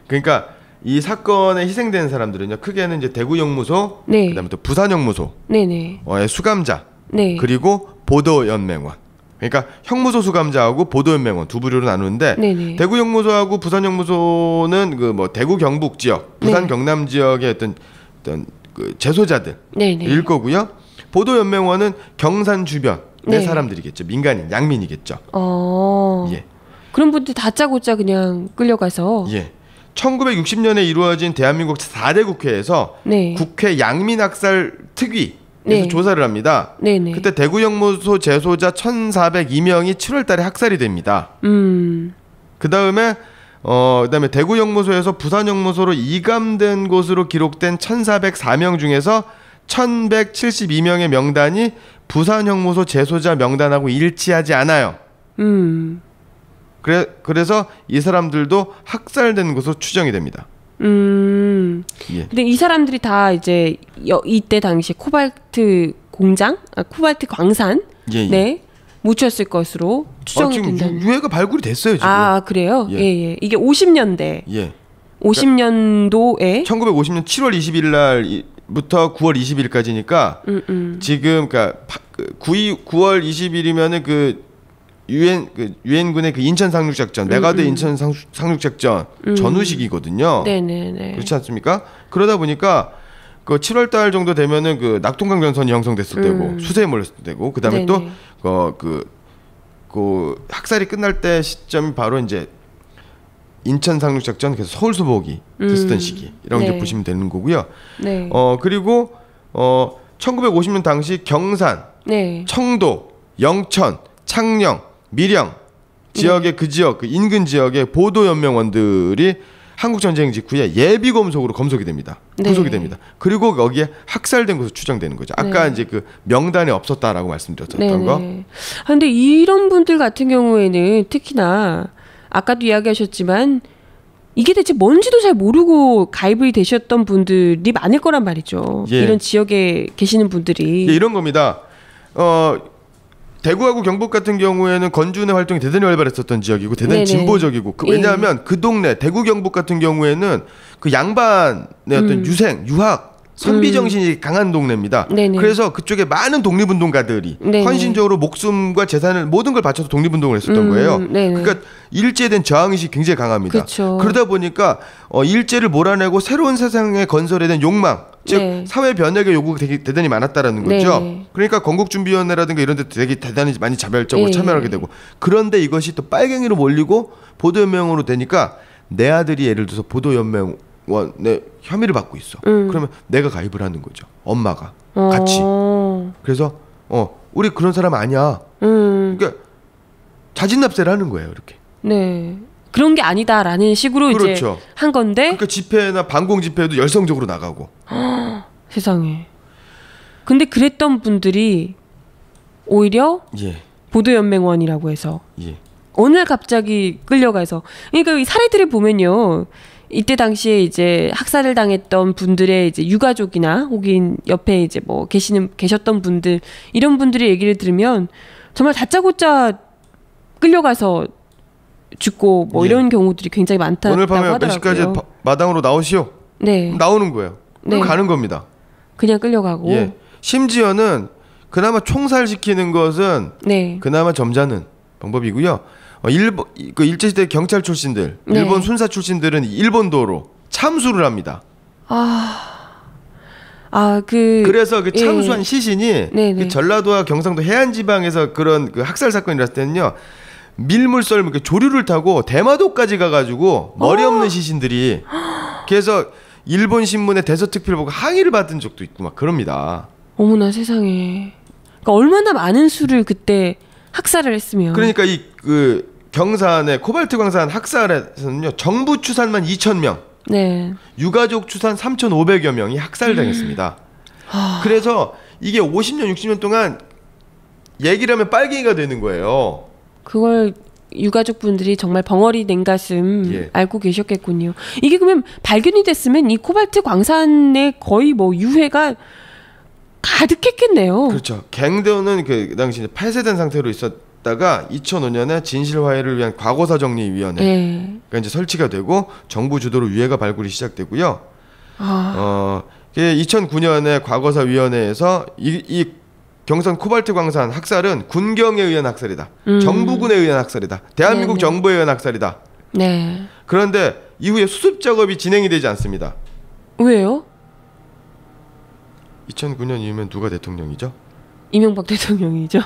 그러니까 이 사건에 희생된 사람들은요, 크게는 이제 대구 영무소, 그다음에 또 부산 영무소, 수감자, 그리고 보도연맹원. 그러니까 형무소 수감자하고 보도연맹원 두 부류로 나누는데 대구 영무소하고 부산 영무소는 그 뭐 대구 경북 지역, 부산 경남 지역의 어떤 그 재소자들일 거고요. 보도연맹원은 경산 주변의 사람들이겠죠. 민간인, 양민이겠죠. 그런 분들 다짜고짜 그냥 끌려가서. 1960년에 이루어진 대한민국 4대 국회에서 국회 양민학살 특위에서 조사를 합니다. 그때 대구 영무소 재소자 1,402명이 7월달에 학살이 됩니다. 그 다음에 대구 영무소에서 부산 영무소로 이감된 곳으로 기록된 1,404명 중에서 1,172명의 명단이 부산 영무소 재소자 명단하고 일치하지 않아요. 그래서 이 사람들도 학살된 것으로 추정이 됩니다. 근데 이 사람들이 다 이제 이때 당시 코발트 공장, 코발트 광산, 묻혔을 것으로 추정이 된다는. 유해가 발굴이 됐어요 지금. 그래요? 이게 50년대. 50년도에 1950년 7월 20일 날부터 9월 20일까지니까 지금 그러니까 9월 20일이면은 그 유엔군의 그 인천 상륙작전, 메가드 인천 상륙작전 전후식이거든요. 그렇지 않습니까? 그러다 보니까 그 7월달 정도 되면은 그 낙동강 전선이 형성됐을 때고 수세에 몰렸을 때고, 그다음에 또 그 학살이 끝날 때 시점이 바로 이제 인천 상륙작전, 그래서 서울 수복이 됐었던 시기 이런 게 보시면 되는 거고요. 그리고 1950년 당시 경산, 청도, 영천, 창녕, 밀양 지역의 그 지역, 그 인근 지역의 보도연맹원들이 한국전쟁 직후에 예비검속으로 구속이 됩니다. 그리고 거기에 학살된 것으로 추정되는 거죠. 아까 이제 그 명단에 없었다라고 말씀드렸던 거. 근데 이런 분들 같은 경우에는 특히나 아까도 이야기하셨지만 이게 대체 뭔지도 잘 모르고 가입이 되셨던 분들이 많을 거란 말이죠. 이런 지역에 계시는 분들이. 이런 겁니다. 대구하고 경북 같은 경우에는 건주의 활동이 대단히 활발했었던 지역이고 대단히 진보적이고 왜냐하면 그 동네 대구 경북 같은 경우에는 그 양반의 어떤 유학 선비 정신이 강한 동네입니다. 그래서 그쪽에 많은 독립운동가들이 헌신적으로 목숨과 재산을 모든 걸 바쳐서 독립운동을 했었던 거예요. 그러니까 일제에 대한 저항의식이 굉장히 강합니다. 그러다 보니까 일제를 몰아내고 새로운 세상의 건설에 대한 욕망, 즉 네. 사회 변혁의 요구가 되게 대단히 많았다라는 거죠. 네. 그러니까 건국준비위원회라든가 이런 데 되게 대단히 많이 자발적으로 네. 참여하게 되고 그런데 이것이 또 빨갱이로 몰리고 보도연맹으로 되니까 내 아들이 예를 들어서 보도연맹원의 혐의를 받고 있어. 그러면 내가 가입을 하는 거죠. 엄마가 같이. 그래서 우리 그런 사람 아니야. 그러니까 자진납세를 하는 거예요. 이렇게. 네. 그런 게 아니다라는 식으로 그렇죠. 이제 한 건데. 그러니까 집회나 반공 집회도 열성적으로 나가고. 세상에. 근데 그랬던 분들이 오히려 예. 보도연맹원이라고 해서 예. 어느 날 갑자기 끌려가서 그러니까 이 사례들을 보면요. 이때 당시에 이제 학살을 당했던 분들의 이제 유가족이나 혹은 옆에 이제 뭐 계셨던 분들 이런 분들의 얘기를 들으면 정말 다짜고짜 끌려가서 죽고 뭐 예. 이런 경우들이 굉장히 많다고 오늘 밤에 하더라고요. 몇 시까지 마당으로 나오시오. 네. 나오는 거예요. 그럼 네. 가는 겁니다. 그냥 끌려가고. 예. 심지어는 그나마 총살시키는 것은 네. 그나마 점잖은 방법이고요. 일본 그 일제시대 경찰 출신들, 네. 일본 순사 출신들은 일본도로 참수를 합니다. 그래서 그 참수한 예. 시신이 네, 그 네. 전라도와 경상도 해안 지방에서 그런 그 학살 사건이 일어났을 때는요. 밀물 썰물 그 조류를 타고 대마도까지 가가지고 머리 없는 시신들이 그래서 일본 신문에 대서특필 보고 항의를 받은 적도 있고 막 그럽니다. 어머나 세상에. 그러니까 얼마나 많은 수를 그때 학살을 했으면. 그러니까 이 그 경산의 코발트 광산 학살에서는요 정부 추산만 2,000명, 네. 유가족 추산 3,500여 명이 학살당했습니다. 그래서 이게 50년, 60년 동안 얘기를 하면 빨갱이가 되는 거예요. 그걸 유가족분들이 정말 벙어리 냉가슴 예. 알고 계셨겠군요. 이게 그러면 발견이 됐으면 이 코발트 광산에 거의 뭐 유해가 가득했겠네요. 그렇죠. 갱도는 그 당시 폐쇄된 상태로 있었다가 2005년에 진실화해를 위한 과거사정리위원회가 네. 이제 설치가 되고 정부 주도로 유해가 발굴이 시작되고요. 2009년에 과거사위원회에서 이 경산 코발트 광산 학살은 군경에 의한 학살이다. 정부군에 의한 학살이다. 대한민국 네네. 정부에 의한 학살이다. 네. 그런데 이후에 수습 작업이 진행이 되지 않습니다. 왜요? 2009년 이후면 누가 대통령이죠? 이명박 대통령이죠.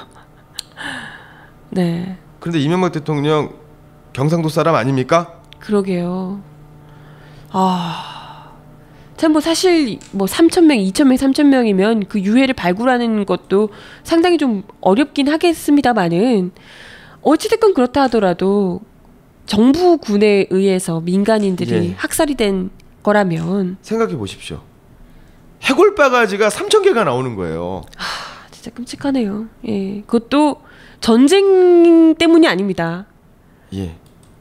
네. 그런데 이명박 대통령 경상도 사람 아닙니까? 그러게요. 참 뭐 사실 뭐 3,000명, 2,000명, 3,000명이면 그 유해를 발굴하는 것도 상당히 좀 어렵긴 하겠습니다만은 어찌됐건 그렇다 하더라도 정부군에 의해서 민간인들이 예. 학살이 된 거라면 생각해 보십시오. 해골 바가지가 3,000개가 나오는 거예요. 진짜 끔찍하네요. 예, 그것도 전쟁 때문이 아닙니다. 예.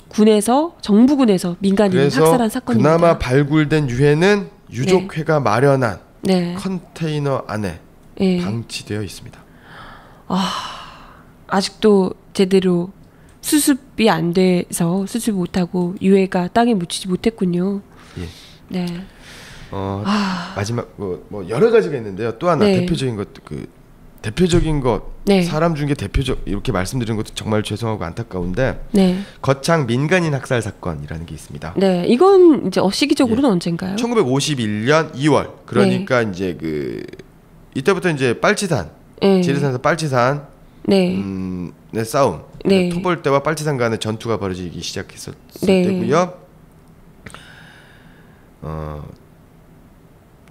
군에서 정부군에서 민간인 그래서 학살한 사건입니다. 그나마 발굴된 유해는 유족회가 마련한 네. 컨테이너 안에 예. 방치되어 있습니다. 아직도 제대로 수습이 안 돼서 수습 못하고 유해가 땅에 묻히지 못했군요. 예. 네. 마지막 뭐 여러 가지가 있는데요. 또 하나 네. 대표적인 것 네. 사람 중에 대표적 이렇게 말씀드리는 것도 정말 죄송하고 안타까운데 네. 거창 민간인 학살 사건이라는 게 있습니다. 네. 이건 이제 시기적으로는 언젠가요? 1951년 2월 그러니까 이제 이때부터 이제 빨치산 네. 지리산에서 빨치산 네. 의 싸움 네. 토벌대와 빨치산 간의 전투가 벌어지기 시작했었을 네. 때고요.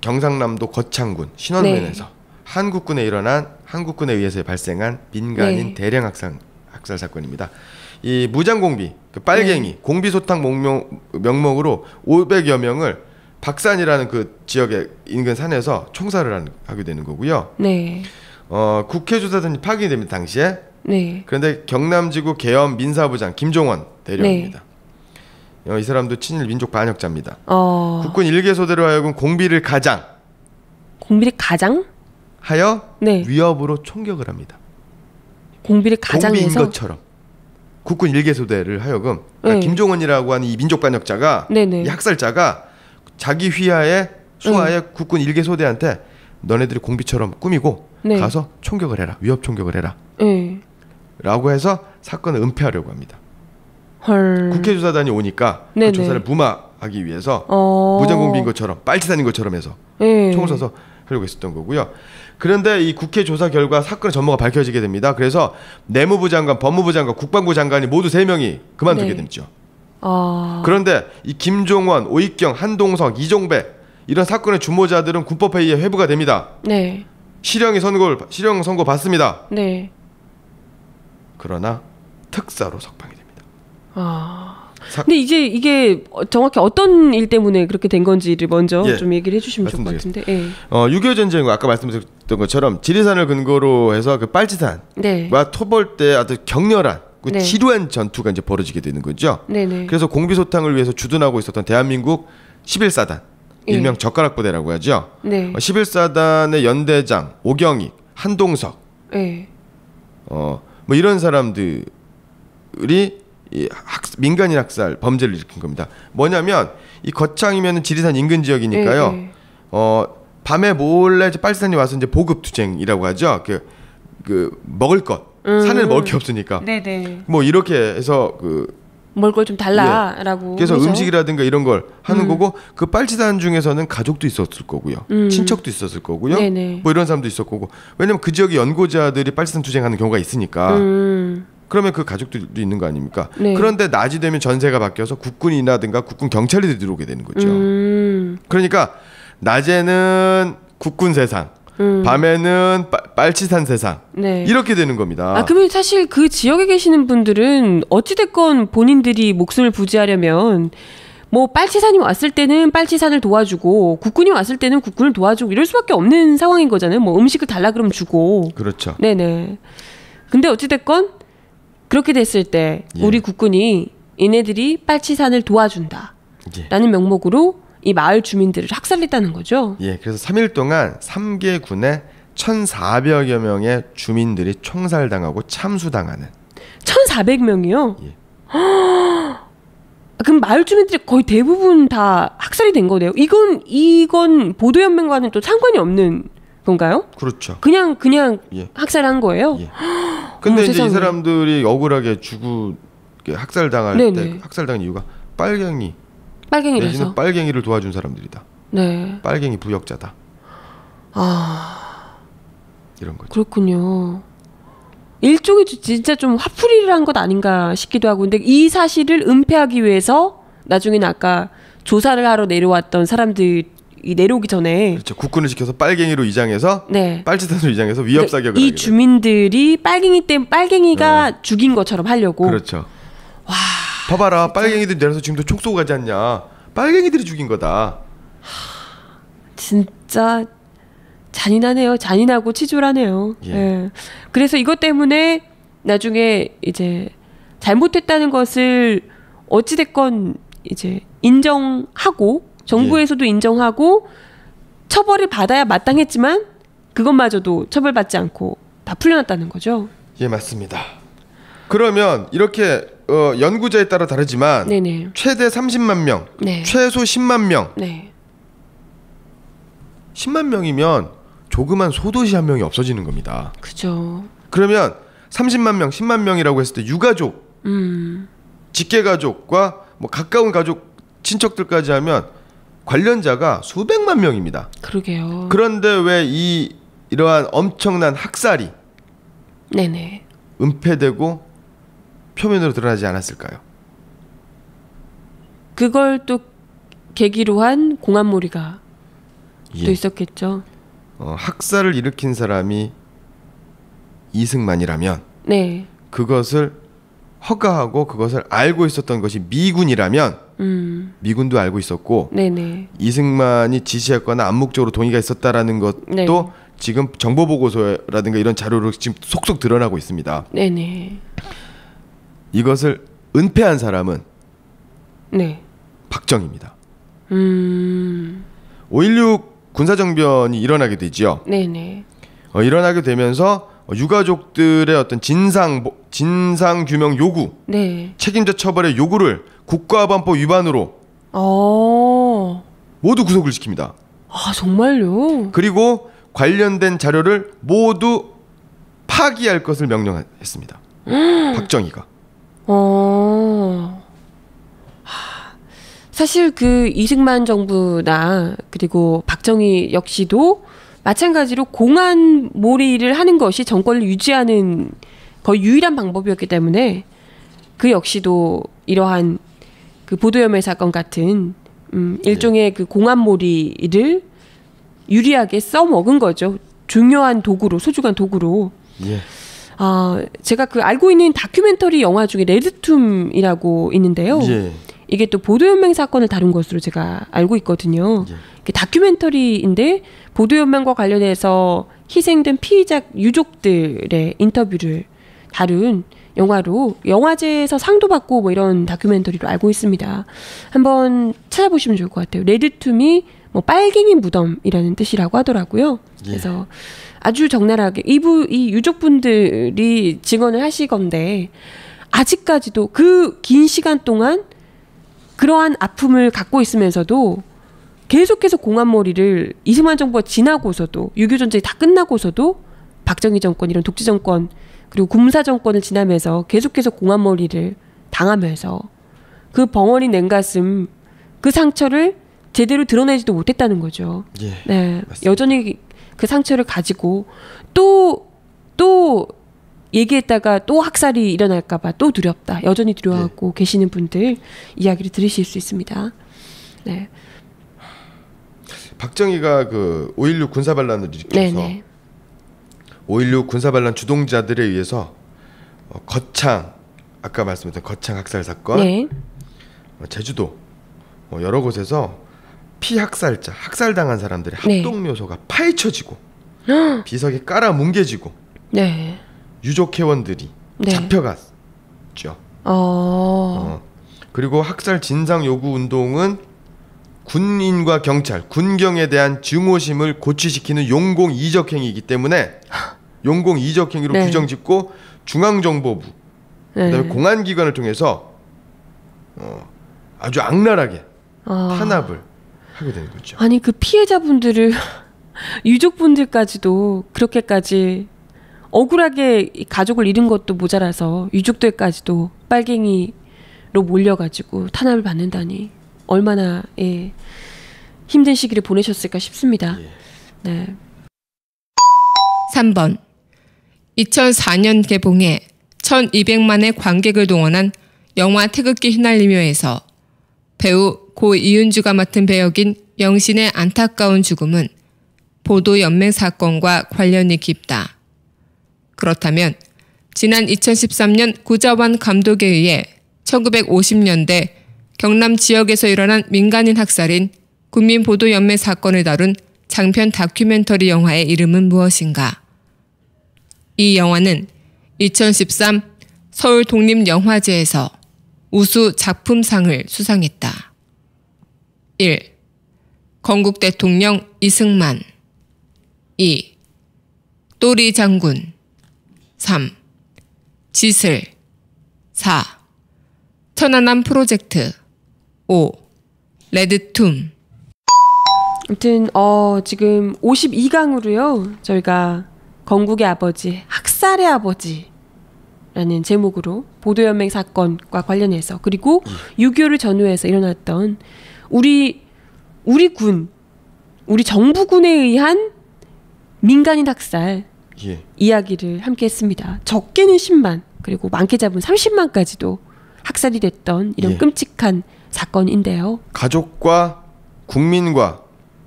경상남도 거창군 신원면에서 한국군에 의해서 발생한 민간인 네. 대량 학살 사건입니다. 이 무장공비, 그 빨갱이, 공비소탕 명목으로 500여 명을 박산이라는 그 지역의 인근 산에서 총살을 하게 되는 거고요. 네. 국회조사단이 파견이 됩니다 당시에. 네. 그런데 경남지구 계엄 민사부장 김종원 대령입니다. 이 사람도 친일 민족 반역자입니다. 국군 일개 소대로 하여금 공비를 가장 하여 네. 위협으로 총격을 합니다. 공비를 가장해서 공비인 것처럼 국군 일개 소대를 하여금 그러니까 네. 김종원이라고 하는 이 민족 반역자가 네네. 이 학살자가 자기 휘하에 수하에 국군 일개 소대한테 너네들이 공비처럼 꾸미고 네. 가서 총격을 해라. 위협 총격을 해라. 네. 라고 해서 사건을 은폐하려고 합니다. 헐. 국회조사단이 오니까 네네. 그 조사를 무마하기 위해서 무장공비인 것처럼 빨치산인 것처럼 해서 네. 네. 총을 쏴서 하려고 했었던 거고요. 그런데 이 국회 조사 결과 사건의 전모가 밝혀지게 됩니다. 그래서 내무부 장관, 법무부 장관, 국방부 장관이 모두 3명이 그만두게 되죠. 그런데 이 김종원, 오익경, 한동석, 이종배 이런 사건의 주모자들은 군법회의에 회부가 됩니다. 네. 실형 선고 받습니다. 네. 그러나 특사로 석방이 됩니다. 근데 이제 이게 정확히 어떤 일 때문에 그렇게 된 건지를 먼저 좀 얘기를 해주시면 좋을 것 같은데. 6.25 전쟁과 아까 말씀드렸던 것처럼 지리산을 근거로 해서 그 빨치산과 토벌대 아주 격렬한 지루한 전투가 이제 벌어지게 되는 거죠. 네네. 그래서 공비소탕을 위해서 주둔하고 있었던 대한민국 11사단 일명 젓가락 부대라고 하죠. 11사단의 연대장 오경익, 한동석, 뭐 이런 사람들이 이 민간인 학살 범죄를 일으킨 겁니다. 뭐냐면 이 거창이면 지리산 인근 지역이니까요. 밤에 몰래 빨치산이 와서 이제 보급 투쟁이라고 하죠. 그 먹을 것 산에 먹을 게 없으니까. 네네. 뭐 이렇게 해서 먹을 걸 좀 달라라고. 그래서 음식이라든가 이런 걸 하는 거고 그 빨치산 중에서는 가족도 있었을 거고요. 친척도 있었을 거고요. 네네. 뭐 이런 사람도 있었을 거고. 왜냐면 그 지역의 연고자들이 빨치산 투쟁하는 경우가 있으니까. 그러면 그 가족들도 있는 거 아닙니까? 네. 그런데 낮이 되면 전세가 바뀌어서 국군이라든가 국군 경찰이 들어오게 되는 거죠. 그러니까 낮에는 국군 세상, 밤에는 빨치산 세상 이렇게 되는 겁니다. 그러면 사실 그 지역에 계시는 분들은 어찌됐건 본인들이 목숨을 부지하려면 뭐 빨치산이 왔을 때는 빨치산을 도와주고 국군이 왔을 때는 국군을 도와주고 이럴 수밖에 없는 상황인 거잖아요. 뭐 음식을 달라 그러면 주고. 그렇죠. 네네. 근데 어찌됐건 그렇게 됐을 때 우리 국군이 얘네들이 빨치산을 도와준다라는 명목으로 이 마을 주민들을 학살했다는 거죠. 그래서 3일 동안 3개 군에 1,400여 명의 주민들이 총살당하고 참수당하는. 1,400명이요? 그럼 마을 주민들이 거의 대부분 다 학살이 된 거네요. 이건 보도연맹과는 또 상관이 없는 건가요? 그렇죠. 그냥 학살한 거예요? 근데 이제 이 사람들이 억울하게 학살당할 때 학살당한 이유가 빨갱이라서 빨갱이를 도와준 사람들이다. 네. 빨갱이 부역자다. 이런 거죠. 그렇군요. 일종의 진짜 좀 화풀이를 한 것 아닌가 싶기도 하고, 근데 이 사실을 은폐하기 위해서 나중에는 아까 조사를 하러 내려왔던 사람들이 내려오기 전에 그렇죠. 국군을 시켜서 빨갱이로 이장해서 빨치산으로 이장해서 위협 사격을 이 주민들이 빨갱이가 죽인 것처럼 하려고. 그렇죠. 와, 봐봐라 진짜. 빨갱이들이 내려서 지금도 총 쏘고 가지 않냐. 빨갱이들이 죽인 거다. 진짜 잔인하네요. 잔인하고 치졸하네요. 그래서 이것 때문에 나중에 이제 잘못했다는 것을 어찌됐건 이제 인정하고 정부에서도 인정하고 처벌을 받아야 마땅했지만 그것마저도 처벌받지 않고 다 풀려났다는 거죠. 맞습니다. 그러면 이렇게 연구자에 따라 다르지만 최대 30만 명, 최소 10만 명. 10만 명이면 조그만 소도시 한 명이 없어지는 겁니다. 그죠. 그러면 30만 명, 10만 명이라고 했을 때 유가족, 직계가족과 뭐 가까운 가족, 친척들까지 하면 관련자가 수백만 명입니다. 그러게요. 그런데 왜 이러한 엄청난 학살이 은폐되고 표면으로 드러나지 않았을까요? 그걸 또 계기로 한 공안몰이가 또 있었겠죠. 학살을 일으킨 사람이 이승만이라면 그것을 허가하고 그것을 알고 있었던 것이 미군이라면 미군도 알고 있었고 이승만이 지시했거나 암묵적으로 동의가 있었다라는 것도 지금 정보보고서라든가 이런 자료로 지금 속속 드러나고 있습니다. 이것을 은폐한 사람은 박정희입니다. 5.16 군사정변이 일어나게 되죠. 일어나게 되면서 유가족들의 어떤 진상 규명 요구, 책임자 처벌의 요구를 국가보안법 위반으로 모두 구속을 시킵니다. 아, 정말요? 그리고 관련된 자료를 모두 파기할 것을 명령했습니다. 박정희가. 사실 그 이승만 정부나 그리고 박정희 역시도 마찬가지로 공안몰이를 하는 것이 정권을 유지하는 거의 유일한 방법이었기 때문에 그 역시도 이러한 그 보도연맹 사건 같은 일종의 그 공안몰이를 유리하게 써먹은 거죠. 중요한 도구로, 소중한 도구로. 예. 제가 그 알고 있는 다큐멘터리 영화 중에 레드툼이라고 있는데요. 예. 이게 또 보도연맹 사건을 다룬 것으로 제가 알고 있거든요. 예. 다큐멘터리인데 보도연맹과 관련해서 희생된 피의자 유족들의 인터뷰를 다룬 영화로 영화제에서 상도 받고 뭐 이런 다큐멘터리로 알고 있습니다. 한번 찾아보시면 좋을 것 같아요. 레드툼이 뭐 빨갱이 무덤이라는 뜻이라고 하더라고요. 그래서 아주 적나라하게 이 유족분들이 증언을 하시건데 아직까지도 그 긴 시간 동안 그러한 아픔을 갖고 있으면서도 계속해서 공안몰이를 이승만 정부가 지나고서도 6.25 전쟁이 다 끝나고서도 박정희 정권 이런 독재 정권 그리고 군사 정권을 지나면서 계속해서 공안몰이를 당하면서 그 벙어린 냉가슴 그 상처를 제대로 드러내지도 못했다는 거죠. 예, 네, 맞습니다. 여전히 그 상처를 가지고 또 얘기했다가 또 학살이 일어날까봐 또 두렵다. 여전히 두려워하고 계시는 분들 이야기를 들으실 수 있습니다. 네. 박정희가 그 5.16 군사반란을 일으켜서 5.16 군사반란 주동자들에 의해서 거창 아까 말씀드린 거창 학살 사건, 네. 제주도 여러 곳에서 피학살자, 학살당한 사람들의 합동 묘소가 파헤쳐지고 비석이 깔아 뭉개지고 네. 유족 회원들이 잡혀갔죠. 그리고 학살 진상 요구 운동은 군인과 경찰, 군경에 대한 증오심을 고취시키는 용공 이적 행위이기 때문에 용공 이적 행위로 규정짓고 중앙정보부, 그다음에 공안기관을 통해서 아주 악랄하게 탄압을 하게 되는 거죠. 아니 그 피해자분들을 유족분들까지도 그렇게까지 억울하게 가족을 잃은 것도 모자라서 유족들까지도 빨갱이로 몰려가지고 탄압을 받는다니 얼마나 힘든 시기를 보내셨을까 싶습니다. 네. 3번 2004년 개봉해 1200만의 관객을 동원한 영화 태극기 휘날리며에서 배우 고 이은주가 맡은 배역인 영신의 안타까운 죽음은 보도연맹 사건과 관련이 깊다. 그렇다면 지난 2013년 구자완 감독에 의해 1950년대 경남 지역에서 일어난 민간인 학살인 국민보도연맹 사건을 다룬 장편 다큐멘터리 영화의 이름은 무엇인가? 이 영화는 2013 서울 독립영화제에서 우수 작품상을 수상했다. 1. 건국 대통령 이승만 2. 또리 장군 3. 지슬 4. 천안함 프로젝트 5. 레드툼. 아무튼 지금 52강으로요. 저희가 건국의 아버지, 학살의 아버지라는 제목으로 보도연맹 사건과 관련해서 그리고 6.25를 전후해서 일어났던 우리 군, 우리 정부군에 의한 민간인 학살 이야기를 함께 했습니다. 적게는 10만 그리고 많게 잡은 30만까지도 학살이 됐던 이런 끔찍한 사건인데요. 가족과 국민과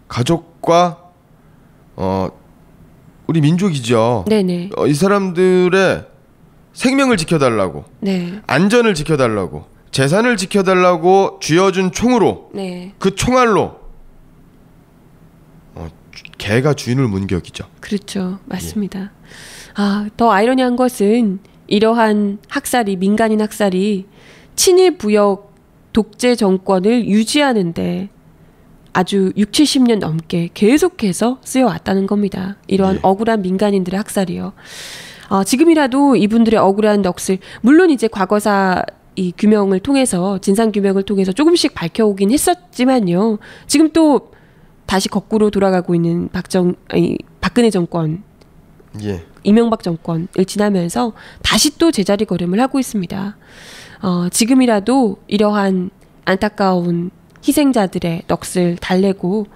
가족과 우리 민족이죠. 네네. 이 사람들의 생명을 지켜달라고, 안전을 지켜달라고, 재산을 지켜달라고 쥐어준 총으로, 그 총알로 개가 주인을 문격이죠. 그렇죠. 맞습니다. 더 아이러니한 것은 이러한 학살이, 민간인 학살이 친일 부역 독재 정권을 유지하는데 아주 60-70년 넘게 계속해서 쓰여왔다는 겁니다. 이러한 억울한 민간인들의 학살이요. 지금이라도 이분들의 억울한 넋을 물론 이제 과거사 이 규명을 통해서 진상 규명을 통해서 조금씩 밝혀오긴 했었지만요. 지금 또 다시 거꾸로 돌아가고 있는 박근혜 정권, 이명박 정권을 지나면서 다시 또 제자리 걸음을 하고 있습니다. 지금이라도 이러한 안타까운 희생자들의 넋을 달래고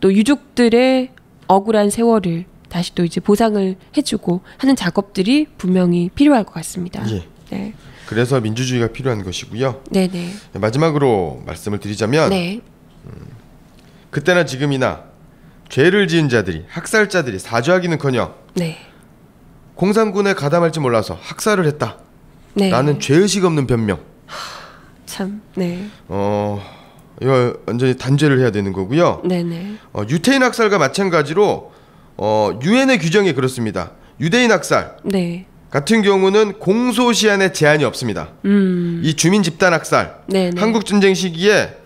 또 유족들의 억울한 세월을 다시 또 이제 보상을 해주고 하는 작업들이 분명히 필요할 것 같습니다. 예. 네. 그래서 민주주의가 필요한 것이고요. 네네. 마지막으로 말씀을 드리자면 네. 그때나 지금이나 죄를 지은 자들이 학살자들이 사죄하기는커녕 네. 공산군에 가담할지 몰라서 학살을 했다. 네. 라는 죄의식 없는 변명. 참. 네. 이거 완전히 단죄를 해야 되는 거고요. 네네. 유태인 학살과 마찬가지로 유엔의 규정이 그렇습니다. 유대인 학살 네. 같은 경우는 공소시한에 제한이 없습니다. 이 주민 집단 학살, 네네. 한국 전쟁 시기에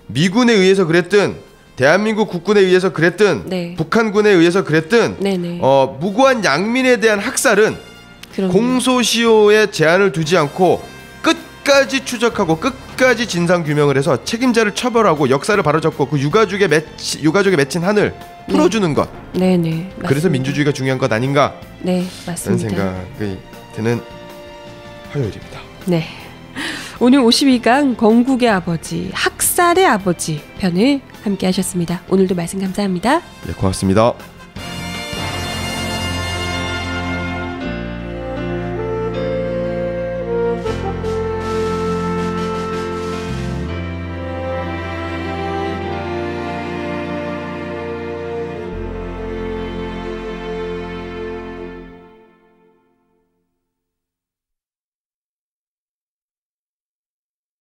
미군에 의해서 그랬든 대한민국 국군에 의해서 그랬든 네. 북한군에 의해서 그랬든 네네. 무고한 양민에 대한 학살은 그럼요. 공소시효에 제한을 두지 않고 끝까지 추적하고 끝까지 진상 규명을 해서 책임자를 처벌하고 역사를 바로잡고 그 유가족에 맺힌 한을 풀어주는 것. 네네. 맞습니다. 그래서 민주주의가 중요한 것 아닌가? 네, 맞습니다. 그런 생각이 드는 화요일입니다. 네. 오늘 52강 건국의 아버지, 학살의 아버지 편을 함께 하셨습니다. 오늘도 말씀 감사합니다. 네, 고맙습니다.